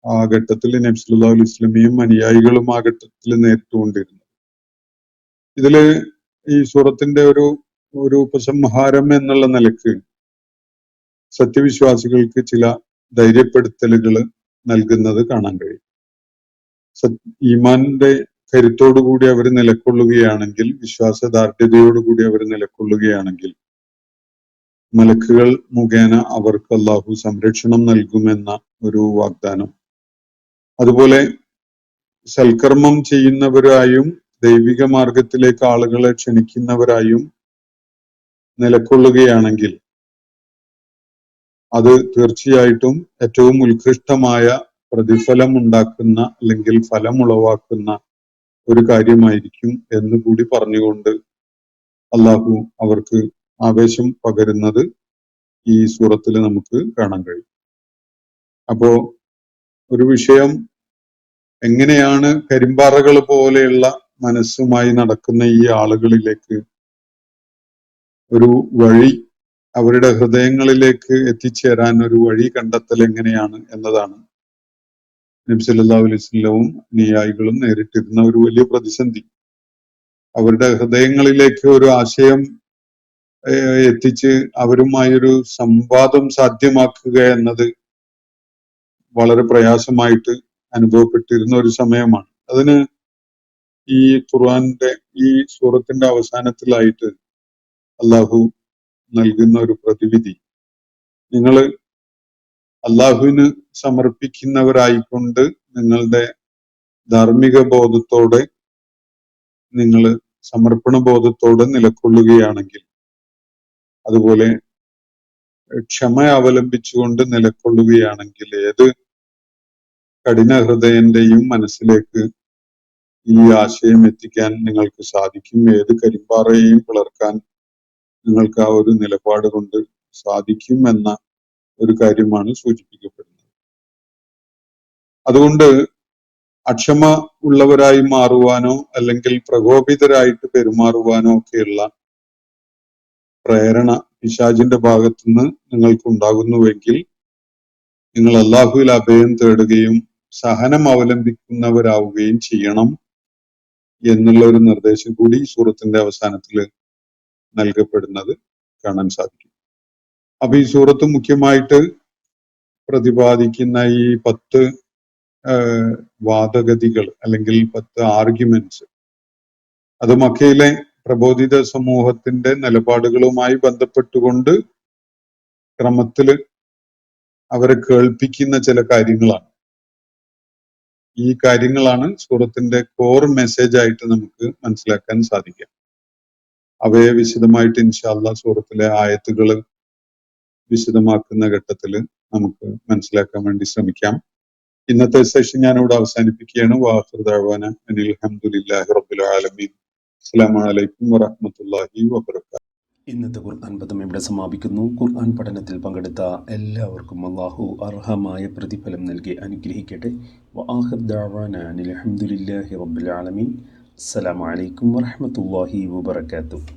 ആ ഘട്ടത്തിൽ നബി സല്ലല്ലാഹു അലൈഹി വസല്ലമയും അനുയായികളും ആ ഘട്ടത്തിൽ നേരിട്ടുകൊണ്ടിരുന്നത്. ഇതില് ഈ സൂറത്തിന്റെ ഒരു ഉപസംഹാരം എന്നുള്ള നിലക്ക് സത്യവിശ്വാസികൾക്ക് ചില ധൈര്യപ്പെടുത്തലുകൾ നൽകുന്നത് കാണാൻ കഴിയും. ഈമാന്റെ കരുത്തോടുകൂടി അവർ നിലകൊള്ളുകയാണെങ്കിൽ, വിശ്വാസദാർഢ്യതയോടുകൂടി അവർ നിലകൊള്ളുകയാണെങ്കിൽ മലക്കുകൾ മുഖേന അവർക്ക് അല്ലാഹു സംരക്ഷണം നൽകുമെന്ന ഒരു വാഗ്ദാനം, അതുപോലെ സൽക്കർമ്മം ചെയ്യുന്നവരായും ദൈവിക മാർഗത്തിലേക്ക് ആളുകളെ ക്ഷണിക്കുന്നവരായും നിലകൊള്ളുകയാണെങ്കിൽ അത് തീർച്ചയായിട്ടും ഏറ്റവും ഉത്കൃഷ്ടമായ പ്രതിഫലം ഉണ്ടാക്കുന്ന അല്ലെങ്കിൽ ഫലം ഉളവാക്കുന്ന ഒരു കാര്യമായിരിക്കും എന്ന് കൂടി പറഞ്ഞുകൊണ്ട് അള്ളാഹു അവർക്ക് ആവേശം പകരുന്നത് ഈ സൂറത്തിൽ നമുക്ക് കാണാൻ കഴിയും. അപ്പോ ഒരു വിഷയം എങ്ങനെയാണ് കരിമ്പാറകൾ പോലെയുള്ള മനസ്സുമായി നടക്കുന്ന ഈ ആളുകളിലേക്ക് ഒരു വഴി, അവരുടെ ഹൃദയങ്ങളിലേക്ക് എത്തിച്ചേരാൻ ഒരു വഴി കണ്ടെത്തൽ എങ്ങനെയാണ് എന്നതാണ് നബി സല്ലല്ലാഹു അലൈഹി വസല്ലവും അനുയായികളും നേരിട്ടിരുന്ന ഒരു വലിയ പ്രതിസന്ധി. അവരുടെ ഹൃദയങ്ങളിലേക്ക് ഒരു ആശയം എത്തിച്ച് അവരുമായൊരു സംവാദം സാധ്യമാക്കുക എന്നത് വളരെ പ്രയാസമായിട്ട് അനുഭവപ്പെട്ടിരുന്ന ഒരു സമയമാണ്. അതിന് ഈ ഖുർആന്റെ ഈ സൂറത്തിന്റെ അവസാനത്തിലായിട്ട് അള്ളാഹു നൽകുന്ന ഒരു പ്രതിവിധി, നിങ്ങൾ അള്ളാഹുവിന് സമർപ്പിക്കുന്നവരായിക്കൊണ്ട് നിങ്ങളുടെ ധാർമ്മിക ബോധത്തോടെ, നിങ്ങൾ സമർപ്പണ ബോധത്തോടെ നിലകൊള്ളുകയാണെങ്കിൽ, അതുപോലെ ക്ഷമ അവലംബിച്ചുകൊണ്ട് നിലകൊള്ളുകയാണെങ്കിൽ ഏത് കഠിന ഹൃദയന്റെയും മനസ്സിലേക്ക് ഈ ആശയം എത്തിക്കാൻ നിങ്ങൾക്ക് സാധിക്കും. ഏത് കരിമ്പാറയെയും പിളർക്കാൻ നിങ്ങൾക്ക് ആ ഒരു നിലപാട് കൊണ്ട് സാധിക്കും എന്ന ഒരു കാര്യമാണ് സൂചിപ്പിക്കപ്പെടുന്നത്. അതുകൊണ്ട് അക്ഷമ ഉള്ളവരായി മാറുവാനോ അല്ലെങ്കിൽ പ്രകോപിതരായിട്ട് പെരുമാറുവാനോ ഒക്കെയുള്ള പ്രേരണ പിശാചിന്റെ ഭാഗത്തുനിന്ന് നിങ്ങൾക്ക് ഉണ്ടാകുന്നുവെങ്കിൽ നിങ്ങൾ അള്ളാഹുവിൽ അഭയം തേടുകയും സഹനം അവലംബിക്കുന്നവരാവുകയും ചെയ്യണം എന്നുള്ള ഒരു നിർദ്ദേശം കൂടി സൂറത്തിന്റെ അവസാനത്തിൽ നൽകപ്പെടുന്നത് കാണാൻ സാധിക്കും. അപ്പൊ ഈ സൂറത്ത് മുഖ്യമായിട്ട് പ്രതിപാദിക്കുന്ന ഈ 10 വാദഗതികൾ അല്ലെങ്കിൽ 10 ആർഗ്യുമെന്റ്സ് അത് മക്കയിലെ പ്രബോധിത സമൂഹത്തിന്റെ നിലപാടുകളുമായി ബന്ധപ്പെട്ടുകൊണ്ട് ക്രമത്തില് അവരെ കേൾപ്പിക്കുന്ന ചില കാര്യങ്ങളാണ്. ഈ കാര്യങ്ങളാണ് സൂറത്തിന്റെ കോർ മെസ്സേജ് ആയിട്ട് നമുക്ക് മനസ്സിലാക്കാൻ സാധിക്കുക. അവയെ വിശദമായിട്ട് ഇൻഷാ അല്ലാഹ് സൂറത്തിലെ ആയത്തുകൾ വിശദമാക്കുന്ന ഘട്ടത്തിൽ നമുക്ക് മനസ്സിലാക്കാൻ വേണ്ടി ശ്രമിക്കാം. ഇന്നത്തെ സെഷൻ ഞാനിവിടെ അവസാനിപ്പിക്കുകയാണ്. വാഖിറു ദഅ്വാന അനിൽ ഹംദുലില്ലാഹി റബ്ബിൽ ആലമീൻ. അസ്സലാമു അലൈക്കും വറഹ്മത്തുള്ളാഹി വബറകാതുഹു. ഇന്നത്തെ ഖുർആൻ പദം ഇവിടെ സമാപിക്കുന്നു. ഖുർആൻ പഠനത്തിൽ പങ്കെടുത്ത എല്ലാവർക്കും അല്ലാഹു അർഹമായ പ്രതിഫലം നൽകി അനുഗ്രഹിക്കട്ടെ. വആഖിറു ദഅ്വാന അനിൽ ഹംദുലില്ലാഹി റബ്ബിൽ ആലമീൻ. അസ്സലാമു അലൈക്കും വറഹ്മത്തുള്ളാഹി വബറകാതുഹു.